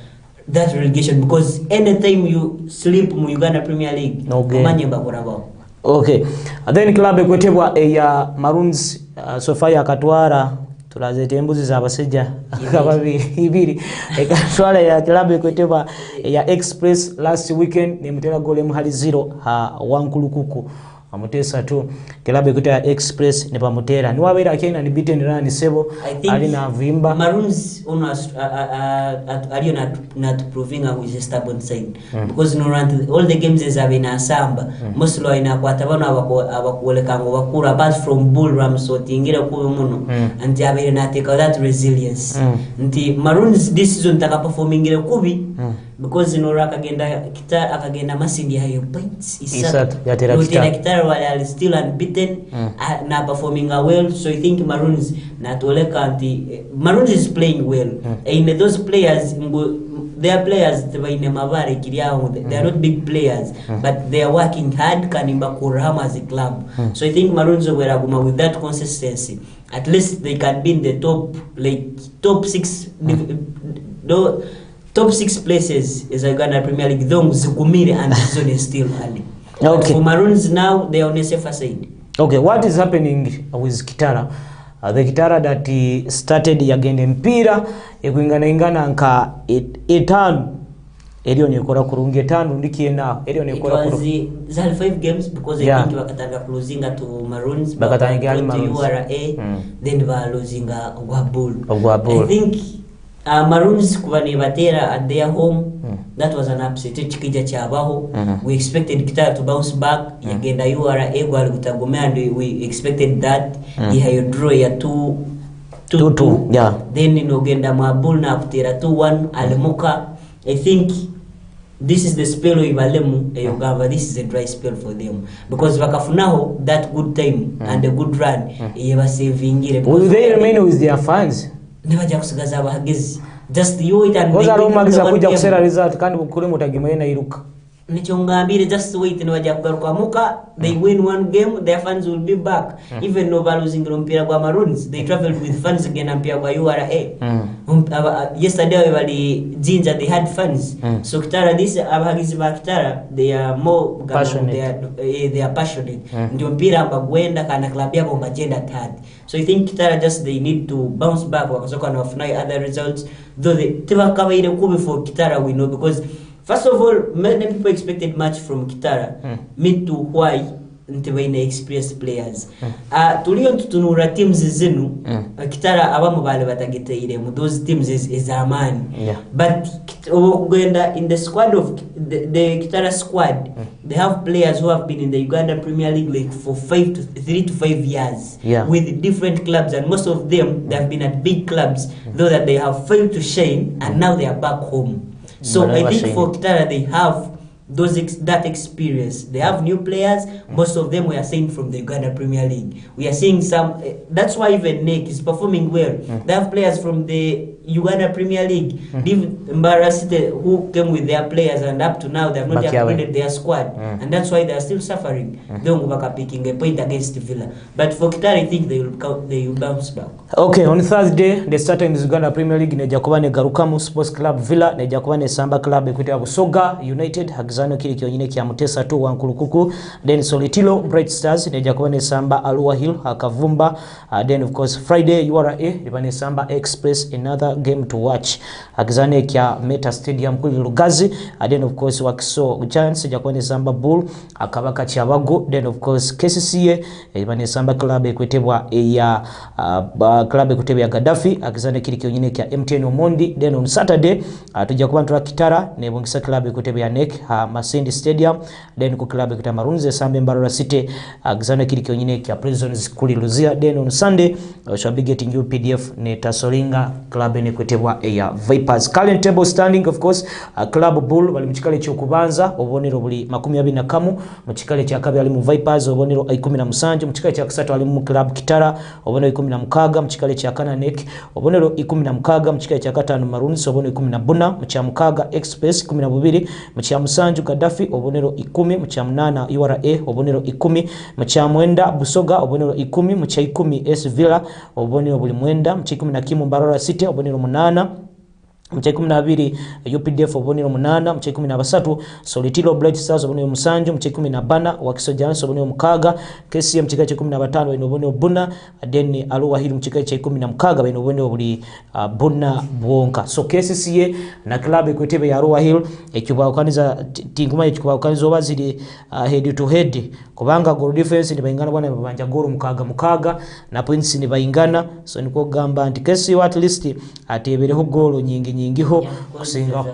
that relegation because anytime you sleep mu Uganda Premier League umanye bakurabo. Okay, then club ekwetebwa ya Maroons Sofia akatwara tulazete embuzi za basejja kababiri ekatwara ya club ekwetebwa ya Express last weekend ne mutera gole mu hali 0 ha wankulukuku amutesa tu club ekwetebwa Express ne bamutera ni wabera akena ni beaten run sebo ali na vimba Maroons are not proving with a stubborn side because no run all the games is having samba mostly ina kwata bana abakuoleka ngo bakura apart from Bull Ramso tingira kuwe muno and abere na take that resilience nti Maroons this season taka performing ile kubi because no raka akagenda masindi hayo points isat ya Kitara wale are still unbeaten na performing well. So I think Maroons na toleka anti Maroons is playing well and those players their players tebaine mabare kiriaho, they are not big players, but they are working hard kanimba kurama as a club. So I think Maroons were aguma with that consistency. At least they can be in the top 6 top 6 places is Uganda Premier League. Those Zikumire and season is still early. Okay. For Maroons now, they are on a safer side. Okay, what is happening with Kitara? The Kitara that he started yagende mpira ingana nka etanu eriyo nekora kurungi etanu ndikiena eriyo nekora kurungi. It was 5 games because I think bakatanga closing to Maroons, bakatanga to URA, then ba losing Ogwabull. I think Maroons kubani batera at their home, that was an upset. Chikija chabaho. We expected Kitara to bounce back. Yagenda URA gwali gutagomea, and we expected that. Ihayo draw ya 2-2. Yeah. Then inogenda Mabull na kutera 2-1 Alemuka. I think this is the spell of Ibalemu Yogava. This is a dry spell for them because Vakafunaho that good time and a good run. Will they remain with their fans? Never jakusigaza abahagezi. Just you it and they magiza kuja kusera result kandi bukuri mutagimwe na iruka. Nicho ngambire just wait ni waja kugaruka muka, they win one game, their fans will be back. Even no losing mpira kwa Maroons, they traveled with fans again mpira kwa URA. Yesterday wali Jinja, they had fans. So Kitara, this abahagizi ba Kitara, they are more passionate. They are passionate. Ndio mpira mbagwenda kana club yako mbagenda third. So I think Kitara just they need to bounce back wakasoka na wafunai other results. Though they tiba kama ile kube for Kitara we know because first of all, many people expected much from Kitara. Me too, why? Ntibaine experienced players. Tuliyo tutunura teams zinu. Kitara abamu bale batagete ile. Those teams is Amani. But in the squad of the Kitara squad, they have players who have been in the Uganda Premier League like for 3 to 5 years with different clubs, and most of them they have been at big clubs, though that they have failed to shine, and now they are back home. So I think for Kitara they have that experience. They have new players. Most of them we are seeing from the Uganda Premier League. We are seeing some. That's why even Nick is performing well. They have players from the Uganda Premier League. Mbarasite who came with their players, and up to now they have not upgraded their squad, and that's why they are still suffering. They will picking a point against Villa. But for Kitara, I think they will bounce back. Okay, on Thursday they started in the Uganda Premier League. Nejakubane Garukamu Sports Club Villa, Nejakubane Samba Club ekwita Busoga United Hagizano kili kyonyine kya Mutesa tu wankulukuku. Then Solitilo Bright Stars Nejakubane Samba Alua Hill Hakavumba. Then of course Friday URA Libane Samba Express, another game to watch. Hagizane kya Meta Stadium kuli Lugazi. Then of course Wakiso Giants Nejakubane Samba Bull Akabaka Chabago. Then of course KCCA Libane Samba Club ekwitebwa ya club ekutebya Gaddafi akizane kili kyonyine kya MTN Omondi. Then on Saturday tujja kubantu Kitara ne bongisa club ekutebya NEC Masindi Stadium. Then ku club ekutebya Marunze Sambe Mbarara City akizane kili kyonyine kya Prisons kuli Luzia. Then on Sunday shall be getting UPDF ne Tasolinga club ekutebya ya Vipers. Current table standing of course club Bull bali mchikale kyokubanza obonero buli 24 mchikale kya kabiri ali mu Vipers obonero 17 mchikale kya kusatu ali mu club Kitara obonero 16 mchikale kya kana NEC obonero 16 mchikale kya katano Maroons obonero 14 mchya mukaga Express 12 mchya musanju Gaddafi obonero 10 mchya munana URA obonero 10 mchya mwenda Busoga obonero 10 mchya 10 S Villa obonero buli mwenda mchya 11 Mbarara City obonero 8 mchya 12 UPDF obonero 8 mchya 13 Solitilo Bright Stars obonero 7 mchya 14 Wakiso Giants obonero 6 KCM mchya 15 ino obonero buna then Alua Hill mchya 16 ino obonero buli buna bwonka. So KCCA na club ekwetebe ya Alua Hill ekibawukaniza tinguma ekibawukaniza obazili head to head kubanga goal difference ni bayingana bwana babanja goal mukaga na points ni bayingana. So niko gamba anti KCCA at least atebereho goal nyingiho kusinga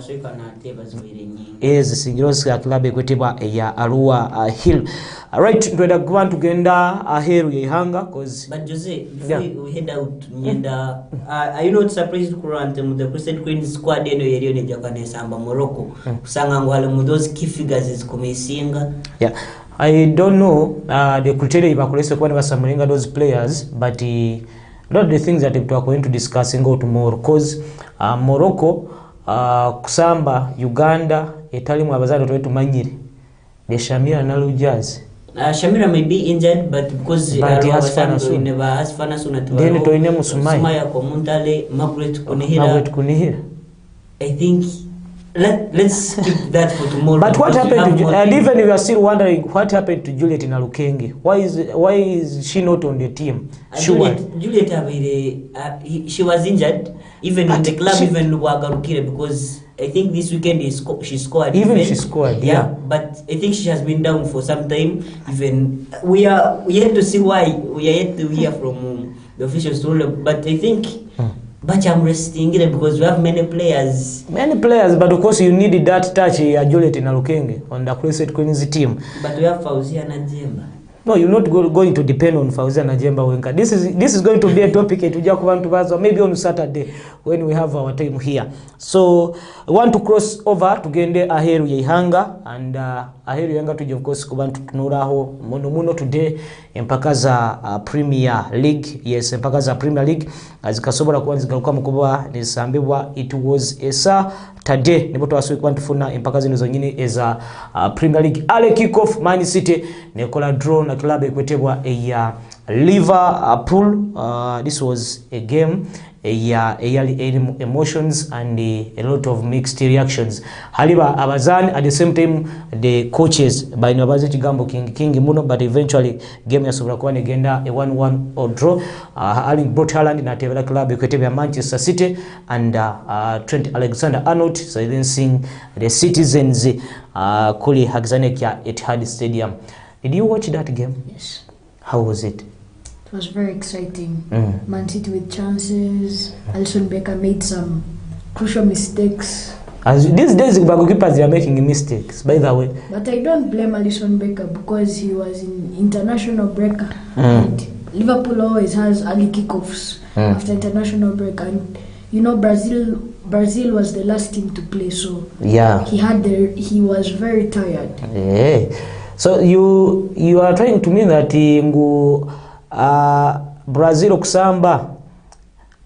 zisingiro ya club ekwetebwa ya Alua Hill. Alright, twenda kubantu genda aheru yehanga cause but Jose before we head out nyenda are you not surprised kurante mu the Crescent Queens squad eno yeriyo ne Jakane Samba Morocco kusanga ngo hale mu those key figures is kumesinga? Yeah, I don't know the criteria ibakulese kwa basamulinga those players, but not the things that we are going to discuss and go tomorrow cause Morocco kusamba Uganda etalimu abazali twetumanyire de Shamira na Lujazi. Shamira may be injured, but because he has fana soon then to ine Musumaya Komuntale Margaret Kunihira. I think let's keep that for tomorrow. But what happened to and even we are still wondering what happened to Juliet Nalukenge? Why is she not on the team? Juliet she was injured even but in the club, even Wagarukire, because I think this weekend she scored. She scored, yeah. But I think she has been down for some time. Even we had to see why. We are yet to hear from the officials. But I think. But I'm resting it because we have many players. But of course you needed that touch ya Juliet Nalukenge on the Crescent Queens team. But we have Fauzia Najemba. No, you're not going to depend on Fauzia Najemba Wenka. This is going to be a topic maybe on Saturday when we have our time here. So I want to cross over to gende aheru yeihanga and aheru yanga tuje of course kubantu tunuraho muno today empaka za Premier League. Yes, empaka za Premier League azikasobola kuba zigaruka mukuba nesambibwa. It was a Saturday nibo twasubika kuba tufuna empaka zino zonyine eza Premier League. Ale kick off Man City nekola draw na club ekwetebwa eya Liverpool. This was a game emotions and a lot of mixed reactions. Haliba abazani at the same time the coaches by Nobazi Chigambo King Muno, but eventually game ya Sobrakwan agenda a 1-1 or draw. Erling Brot Haaland na tebela club ekwetebwa Manchester City and Trent Alexander-Arnold silencing the citizens kuli Hagzanek ya Etihad Stadium. Did you watch that game? Yes. How was it? It was very exciting. Man City with chances. Alisson Becker made some crucial mistakes. As these days, goalkeepers are making mistakes, by the way. But I don't blame Alisson Becker because he was in international break. And Liverpool always has early kickoffs after international break, and you know Brazil was the last team to play, so yeah, he was very tired. Yeah. So you are trying to mean that Brazil kusamba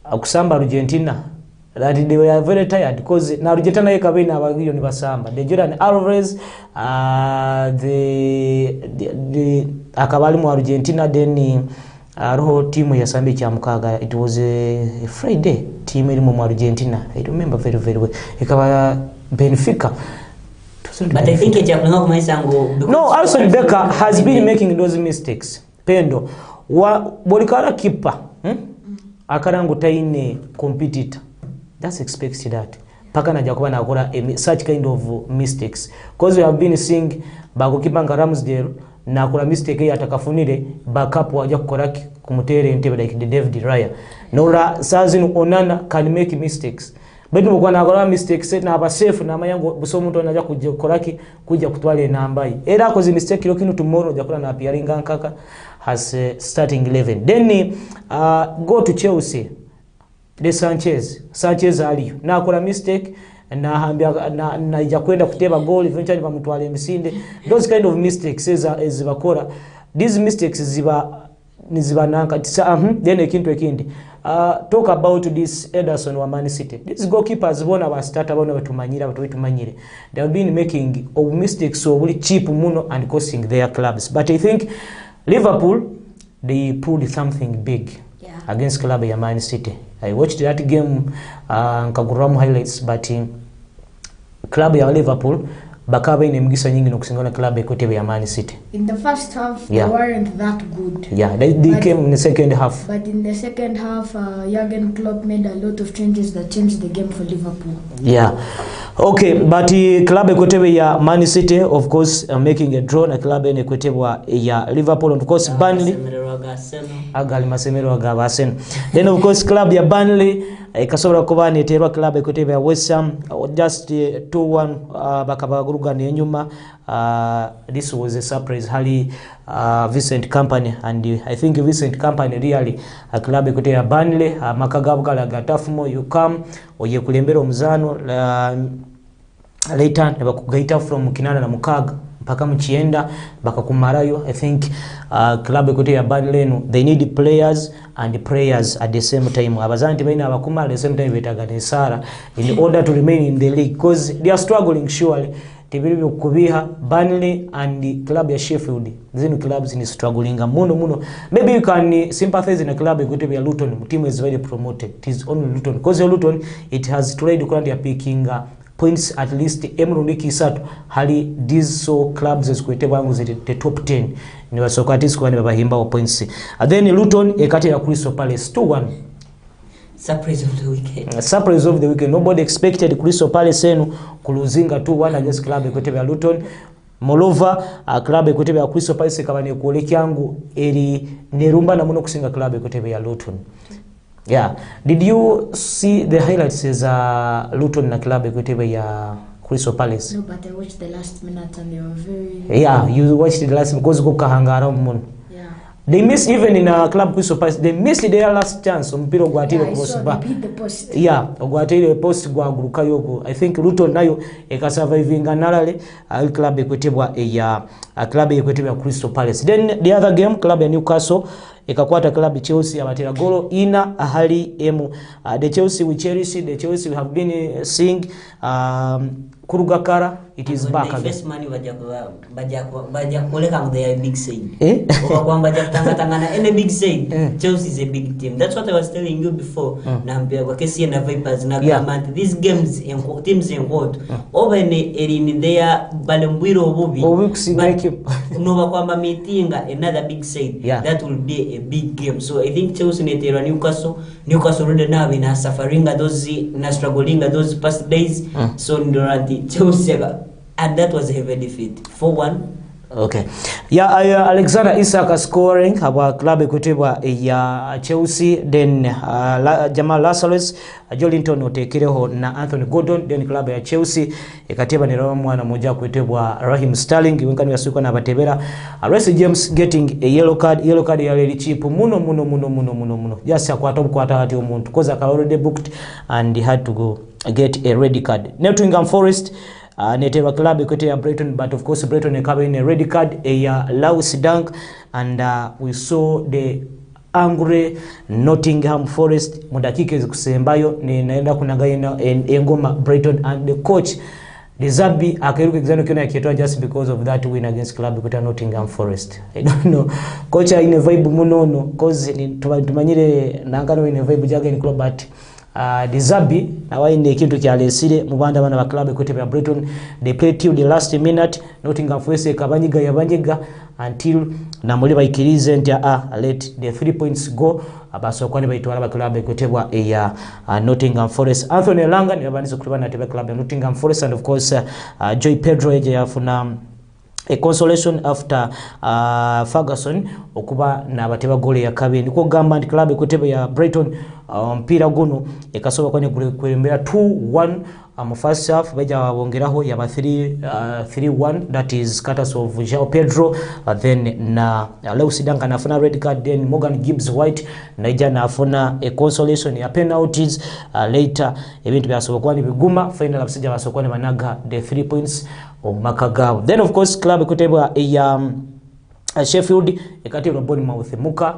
Argentina, that they were very tired because na Argentina yekabina abagiro ni basamba the Jordan Alvarez the akabali mu Argentina then roho timu ya sambi cha mukaga. It was a Friday team iri mu Argentina. I remember very very well ikaba Benfica. But I think no, Alisson Becker has been making those mistakes. Pendo bolikara keeper akarangu taine competitor, that's expected that paka naja kuba nakora such kind of mistakes because we have been seeing bagokipa nga Ramsdale nakora mistake ya atakafunire backup waja kukoraki kumutere ntebe like the David Raya nora sazinu Onana can make mistakes. But mukwana akora mistakes na aba safe na mayango buso muntu anaja kukoraki kuja kutwale namba era akoze mistake lokino tomorrow jakora na appearing nkaka has starting 11. Then go to Chelsea. The Sanchez aliyo na akora mistake na hambia na ijakwenda kuteba goal eventually bamutwale misinde. Those kind of mistakes ezibakora. These mistakes ziba nanka then ekintu ekindi. Talk about this Ederson wa Man City. These goalkeepers bona ba starter bona betumanyire. They have been making mistakes so really cheap muno and costing their clubs. But I think Liverpool, they pulled something big against club ya Man City. I watched that game nkaguramu highlights, but club ya Liverpool bakaba ine mgisa nyingi nokusingana club ekotebe ya Man City. In the first half they weren't that good. Yeah, they came in the second half. But in the second half Jurgen Klopp made a lot of changes that changed the game for Liverpool. Yeah. Okay, but club ekotebe ya Man City of course making a draw na club ene ekotebe ya Liverpool, of course Burnley agali masemero agabaseno. Then of course club ya Burnley ikasobora kuba neterwa club ekotebe ya West Ham just 2-1 bakabaguruga nenyuma. This was a surprise. Vincent Company, and I think Vincent Company really a club ekotebe ya Burnley makagabukala gatafumo you come oye kulembera omuzano later nebakugaita from kinana na mukaga mpaka mchienda mpaka kumarayo. I think club ekote ya Burnley they need players and prayers at the same time. Abazanti baina abakuma at the same time betagana Sara in order to remain in the league because they are struggling surely. Tibiri kubiha Burnley and the club ya Sheffield. These clubs in struggling muno. Maybe you can sympathize in a club ekote ya Luton. Team is very promoted. It is only Luton because Luton it has tried currently ya picking points at least emrundiki isatu hali these so clubs ezikwete bangu ziti the top 10 ni wasokati kwa ni babahimba wa points. And then Luton ekati ya Crystal Palace 2-1. Surprise of the weekend. Surprise of the weekend. Nobody expected Crystal Palace enu kuluzinga 2-1 against club ekote ya Luton. Moreover, club ekote ya Crystal Palace kabane kuoleki yangu eri nerumba na muno kusinga club ekote ya Luton. Yeah. Did you see the highlights as Luton na club ekwetebe ya Crystal Palace? No, but I watched the last minute and they were very... Yeah, you watched the last because go kahangara mun. Yeah. They missed even in a club Crystal Palace. They missed their last chance. Mpiro gwatile post. Yeah, they beat the post. Yeah, gwatile post gwa guruka yoko. I think Luton nayo eka survivinga nalale club ekwetebwa ya club ekwetebwa ya Crystal Palace. Then the other game club ya Newcastle ikakwata club Chelsea abatera golo ina ahali emu. The Chelsea we cherish, the Chelsea we have been seeing kurugakara, it is back again. First money baja koleka their big side. Kwa baja tanga any big side. Chelsea is a big team. That's what I was telling you before. Nambia kwa kesi na Vipers na Gamant. These games in teams in what over in their balembwiro obubi. No kwa meetinga another big side. That will be a big game. So I think Chelsea netera Newcastle already now in suffering those na struggling those past days. So Ndorandi Chelsea and that was a heavy defeat 4-1. Okay. Yeah, Alexander Isak scoring our club ekwetebwa ya Chelsea, then Jamal Lascelles, Jolinton otekereho na Anthony Gordon, then club ya Chelsea ekateba ni mwana moja kwetebwa Raheem Sterling wenkani yasuka na batebera. Reece James getting a yellow card ya really cheap muno just akwata bukwata hati omuntu because I already booked and he had to go get a red card. Nottingham Forest neteba club ekote ya Brighton, but of course Brighton ekaba in a red card ya Lewis Dunk, and we saw the angry Nottingham Forest mudakike zikusembayo ni naenda kunagayina engoma Brighton, and the coach Dezabi akairuka kizano kiona yakitoa just because of that win against club ekota Nottingham Forest. I don't know, coach ine vibe munono cause tumanyire nangano ine vibe jaga in club, but Dezabi na waine kintu kyalesire mubanda bana ba club ekote ya Brighton. They played till the last minute. Nottingham Forest kabanyiga until na muli baikirize ntia let the 3 points go abaso kwani baitwala ba club ekote ya Nottingham Forest. Anthony Langa ni abanizo kulibana na club ya Nottingham Forest, and of course Joy Pedro eje yafuna a consolation after Ferguson okuba na bateba gole ya kabiri niko gamba ndi club ekotebe ya Brighton mpira guno ekasoba kwani kulembera 2-1 first half beja wabongeraho ya 3-1 that is cutters of João Pedro, then na Lewis Dunk nafuna red card, then Morgan Gibbs White naija nafuna a consolation ya penalties later event byasoba kwani biguma final absija basokwani managa the 3 points of Makagao. Then of course club ekotebwa ya Sheffield ekatebwa Bournemouth muka.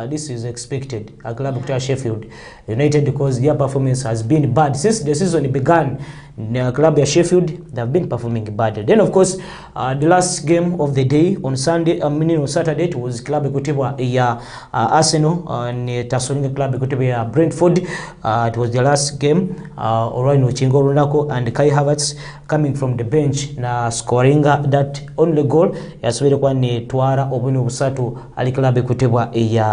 This is expected. A club of Sheffield United, because their performance has been bad since the season began. The club of Sheffield, they have been performing bad. Then of course the last game of the day on Sunday, on Saturday, it was club ekotebwa ya Arsenal and Tasoninga club ekotebwa ya Brentford. It was the last game. Orano Chingo Runako and Kai Havertz coming from the bench na scoring that only goal yasubire kwa ni twara obunu busatu ali club ekotebwa ya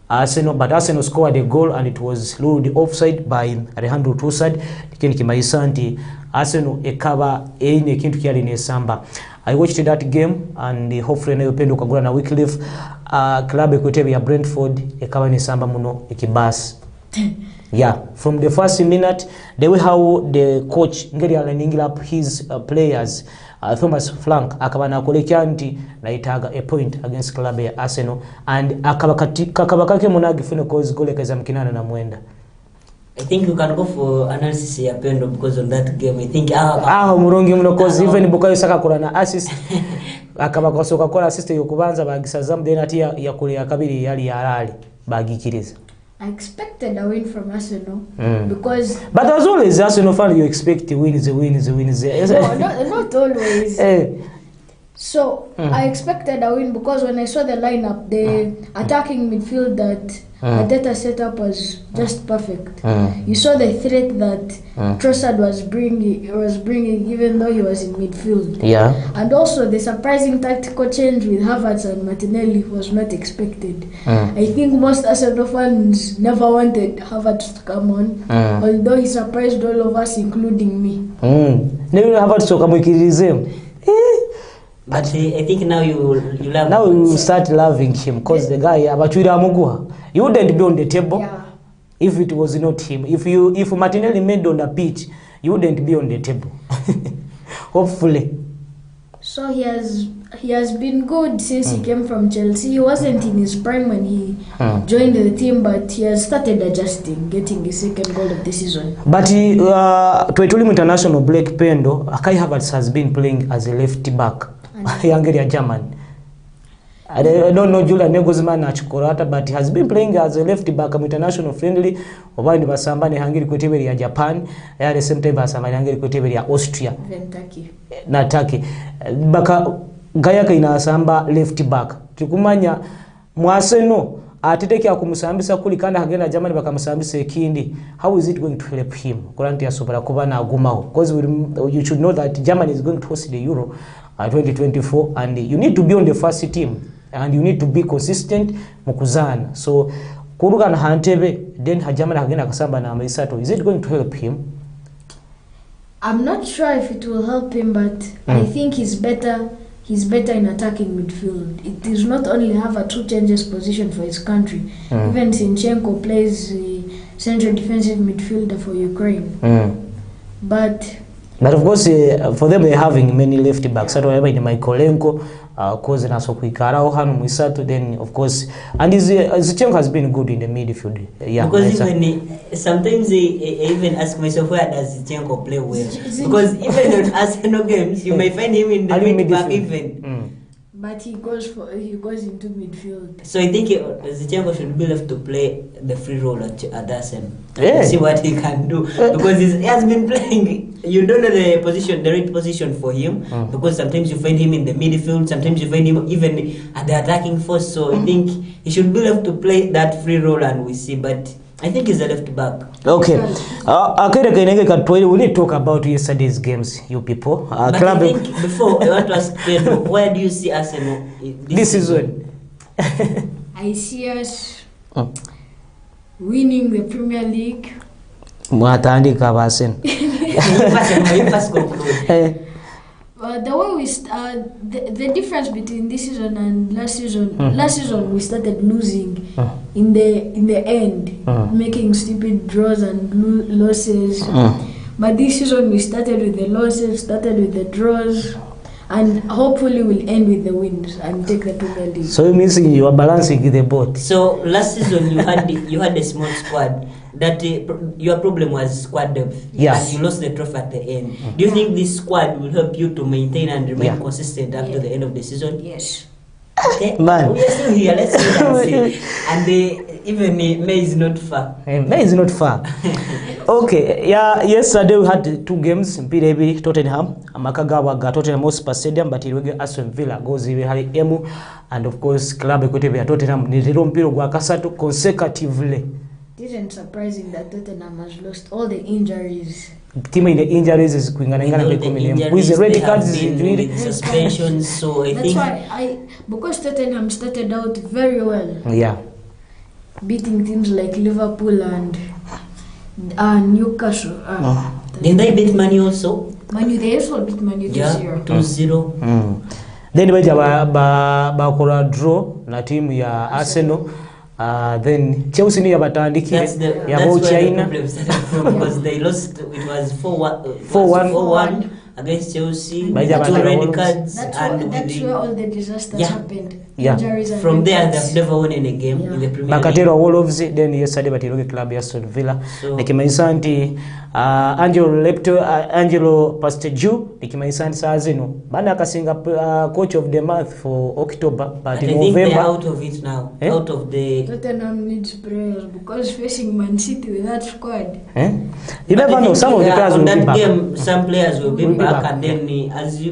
Arsenal, but Arsenal scored a goal and it was ruled offside by Alejandro Trossard. Kini kimaisa nti Arsenal ekaba ine kintu kyali nesamba. I watched that game and hopefully na yopendo kagula na Wycliffe club ekotebwa ya Brentford ekaba nesamba muno ekibas. Yeah, from the first minute, the way how the coach ngeri aligning up his players, Thomas Frank akabana kolekya nti naitaga a point against club ya Arsenal, and akabakake munagi fune cause gole kaza mkinana na mwenda. I think you can go for analysis ya pendo because on that game I think murongi muno cause even Bukayo Saka kula na assist akaba kasoka kola system yokubanza bagisazamu then ati yakule yakabiri yali yarali bagikiriza. I expected a win from Arsenal because. But as always, Arsenal fan you expect wins. No, not always. So I expected a win because when I saw the lineup, the attacking midfield that Arteta set up was just perfect. You saw the threat that Trossard was bringing, even though he was in midfield. Yeah. And also the surprising tactical change with Havertz and Martinelli was not expected. I think most Arsenal fans never wanted Havertz to come on, although he surprised all of us, including me. Never Havertz to come with But I think now you love. Now you start loving him because the guy Abachwira Mugua. You wouldn't be on the table if it was not him. If Martinelli made on the pitch, you wouldn't be on the table. Hopefully. So he has been good since he came from Chelsea. He wasn't in his prime when he joined the team, but he has started adjusting, getting his second goal of the season. But to a Tulim international Black Pendo, Kai Havertz has been playing as a left back. Hungarian German. I don't know Julian Negozman Achkorata, but he has been playing as a left back international friendly. Obandi Basambani Hungary Koteberi ya Japan, at the same time Basambani Hungary Koteberi ya Austria. Then Turkey. Na Turkey. Baka Gayaka ina Samba left back. Tukumanya Mwaseno atiteke akumusambisa kuli kandi hagenda Germany bakamusambisa ekindi. How is it going to help him? Kuranti ya sobala kuba na agumaho. Because you should know that Germany is going to host the Euro 2024 and you need to be on the first team and you need to be consistent mukuzana. So kuruga na hantebe then Germany hagenda kasamba na Maisato. Is it going to help him? I'm not sure if it will help him, but I think he's better in attacking midfield. It is not only Havertz who changes position for his country. Even Zinchenko plays central defensive midfielder for Ukraine. But of course, for them they're having many left backs. That's why in Michaelenko, cause na so kuikara hanu Mwisato, then of course, and Zinchenko has been good in the midfield. Yeah. Because even sometimes I even ask myself, where does Zinchenko play well? Because even on Arsenal games, you may find him in the mid back even. But he goes into midfield. So I think Zinchenko should be left to play the free role at Arsenal. Yeah. See what he can do, because he has been playing. You don't know the right position for him, because sometimes you find him in the midfield, sometimes you find him even at the attacking force. So I think he should be left to play that free role, and we see. But I think he's a left back. Okay. We need to talk about yesterday's games, you people. But I think before, I want to ask Pedro, where do you see Arsenal this season? I see us winning the Premier League. Mwatandika basen. The way we the difference between this season and last season we started losing in the end, making stupid draws and losses. But this season we started with the losses, started with the draws, and hopefully we'll end with the wins and take the Premier League. So it means you are balancing the boat. So last season you had a small squad. That your problem was squad depth. Yes. And you lost the trophy at the end. Do you think this squad will help you to maintain and remain consistent up to the end of the season? Yes. Okay. Man. We are still here. Let's see. And even May is not far. May is not far. Okay. Yeah. Yesterday we had two games. Mpira Tottenham. Amakagawa got Tottenham Hotspur Stadium, but it Aston Villa goes hari emu, and of course club ekotebe Tottenham ni mpira gwa kasatu consecutively. It isn't surprising that Tottenham has lost all the injuries. Team in the injuries is kuingana with the red cards is suspensions. So I think that's why because Tottenham started out very well. Yeah. Beating teams like Liverpool and Newcastle. Did they beat Man U also? They also beat Man U 2-0. 2-0. Then baja ba draw na team ya Arsenal. Then Chelsea ni yabatandikire ya China because they lost. It was 4-1 against Chelsea, Baija 2 red Wolves. cards, That's and where all the disasters happened. Yeah. Injuries and from there injuries. they've never won any game in the Premier League. Bakatero Wolves then yesterday batiroge club ya Aston Villa. So- Nikimanyisa nti Angelo Pasteju nikimanyisa nti saa zino bana akasinga coach of the month for October but But in I think they're November out of it now. Out of the. Tottenham needs players because facing Man City with that squad. You never know, some of the players will on be that back. game, some players will be back, back, and then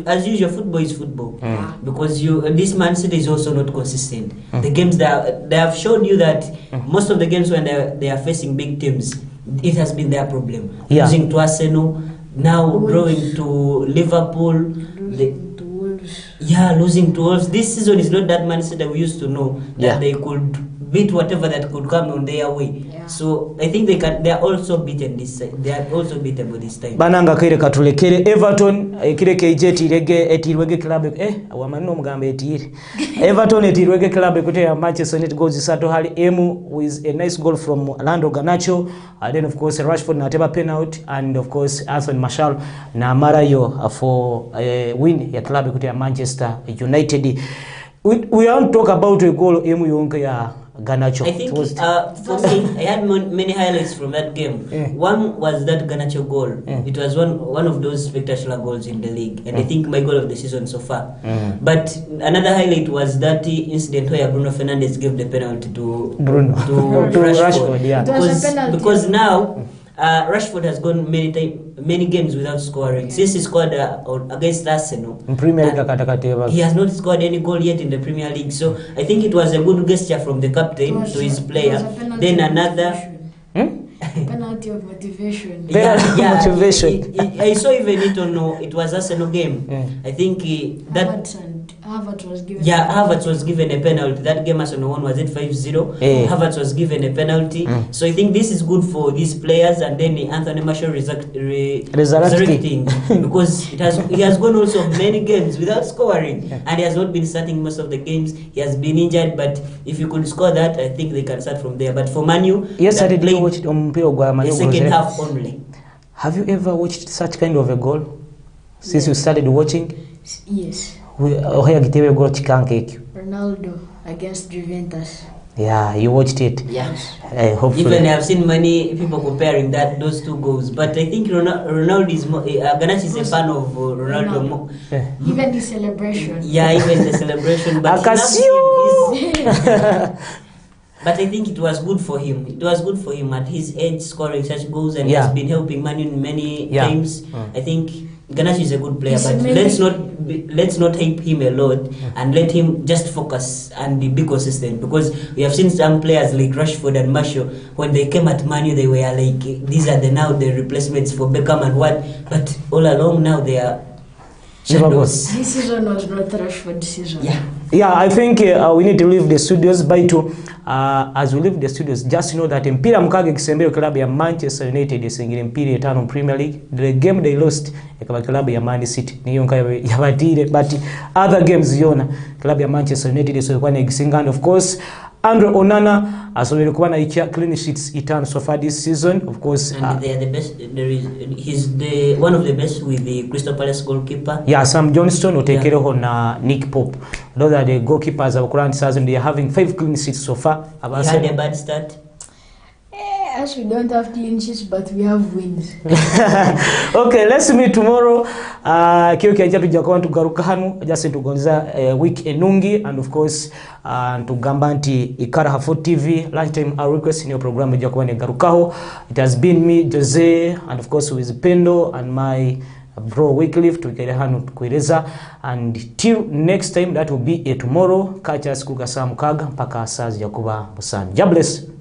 as usual, football is football because this Man City is also not consistent. The games that they have showed you that most of the games when they are facing big teams, it has been their problem. Yeah. Losing to Arsenal, now drawing to Liverpool. Losing to Wolves. Yeah, losing to Wolves. This season is not that Man City that we used to know that Yeah. they could beat whatever that could come on their way. Yeah. So I think they are also beaten this. They are also beatable this time. Bananga kire katulekere Everton kire keje etirwege club awamanno mugambe etire Everton etirwege club kute ya Manchester United goals sato hali emu with a nice goal from Lando Garnacho, then of course Rashford na teba penalty, and of course Anthony Martial na marayo for win ya club kute ya Manchester United. We won't talk about a goal emu yonke ya Garnacho. I think for me, I had many highlights from that game. One was that Garnacho goal. It was one of those spectacular goals in the league, and I think my goal of the season so far. But another highlight was that incident where Bruno Fernandes gave the penalty to Rashford. Yeah. It was a penalty. Because now Rashford has gone many games without scoring. Since he scored against Arsenal, In Premier League he has not scored any goal yet in the Premier League. So I think it was a good gesture from the captain to his player. Then another penalty of motivation. Motivation. I saw even it on it was Arsenal game. I think Havertz was given. Yeah, Havertz was given a penalty. That game Arsenal won, was it 5-0? Havertz was given a penalty. So I think this is good for these players, and then Anthony Martial resurrecting because he has gone also many games without scoring, and he has not been starting most of the games. He has been injured, but if you could score that, I think they can start from there. But for Man U, yes, I did watch it on the second half only. Have you ever watched such kind of a goal since you started watching? Yes. Ronaldo against Juventus. Yeah, you watched it. Yes. Hopefully. Even I've seen many people comparing those two goals, but I think Ronaldo is more. Garnacho is a fan of Ronaldo more. Even the celebration. Yeah, even the celebration. But but I think it was good for him. It was good for him at his age, scoring such goals, and he has been helping Man U in many times. I think Garnacho is a good player, but let's not hype him a lot and let him just focus and be consistent, because we have seen some players like Rashford and Martial, when they came at Man U, they were like, these are the replacements for Beckham and what, but all along now they are shadows. This season was not Rashford's season. Yeah, I think we need to leave the studios by two. As we leave the studios, just know that mpira mkage kisembeo club ya Manchester United isingire mpira 5 Premier League. The game they lost ekaba club ya Man City niyo nka yabatire, but other games yona club ya Manchester United so kwa negisinga, and of course Andre Onana asobere kuba na clean sheets 5 so far this season, of course, and they are the best. He's one of the best with the Crystal Palace goalkeeper. Yeah, Sam Johnston otekereho na Nick Pope. Those are the goalkeepers of current season. They are having 5 clean sheets so far. He had a bad start. As we don't have clean sheets, but we have wins. Okay, let's meet tomorrow. Kio kianja tujakuwa tugaruka hanu just tugonza week enungi, and of course tugamba nti ikara hafo TV lunchtime our request in your program tujakuwa ne garukaho. It has been me Jose, and of course with Pendo and my bro Wycliffe tukere hanu kueleza, and till next time, that will be tomorrow. Catch us kuga saa mukaga mpaka saa zijakuba musana. God bless.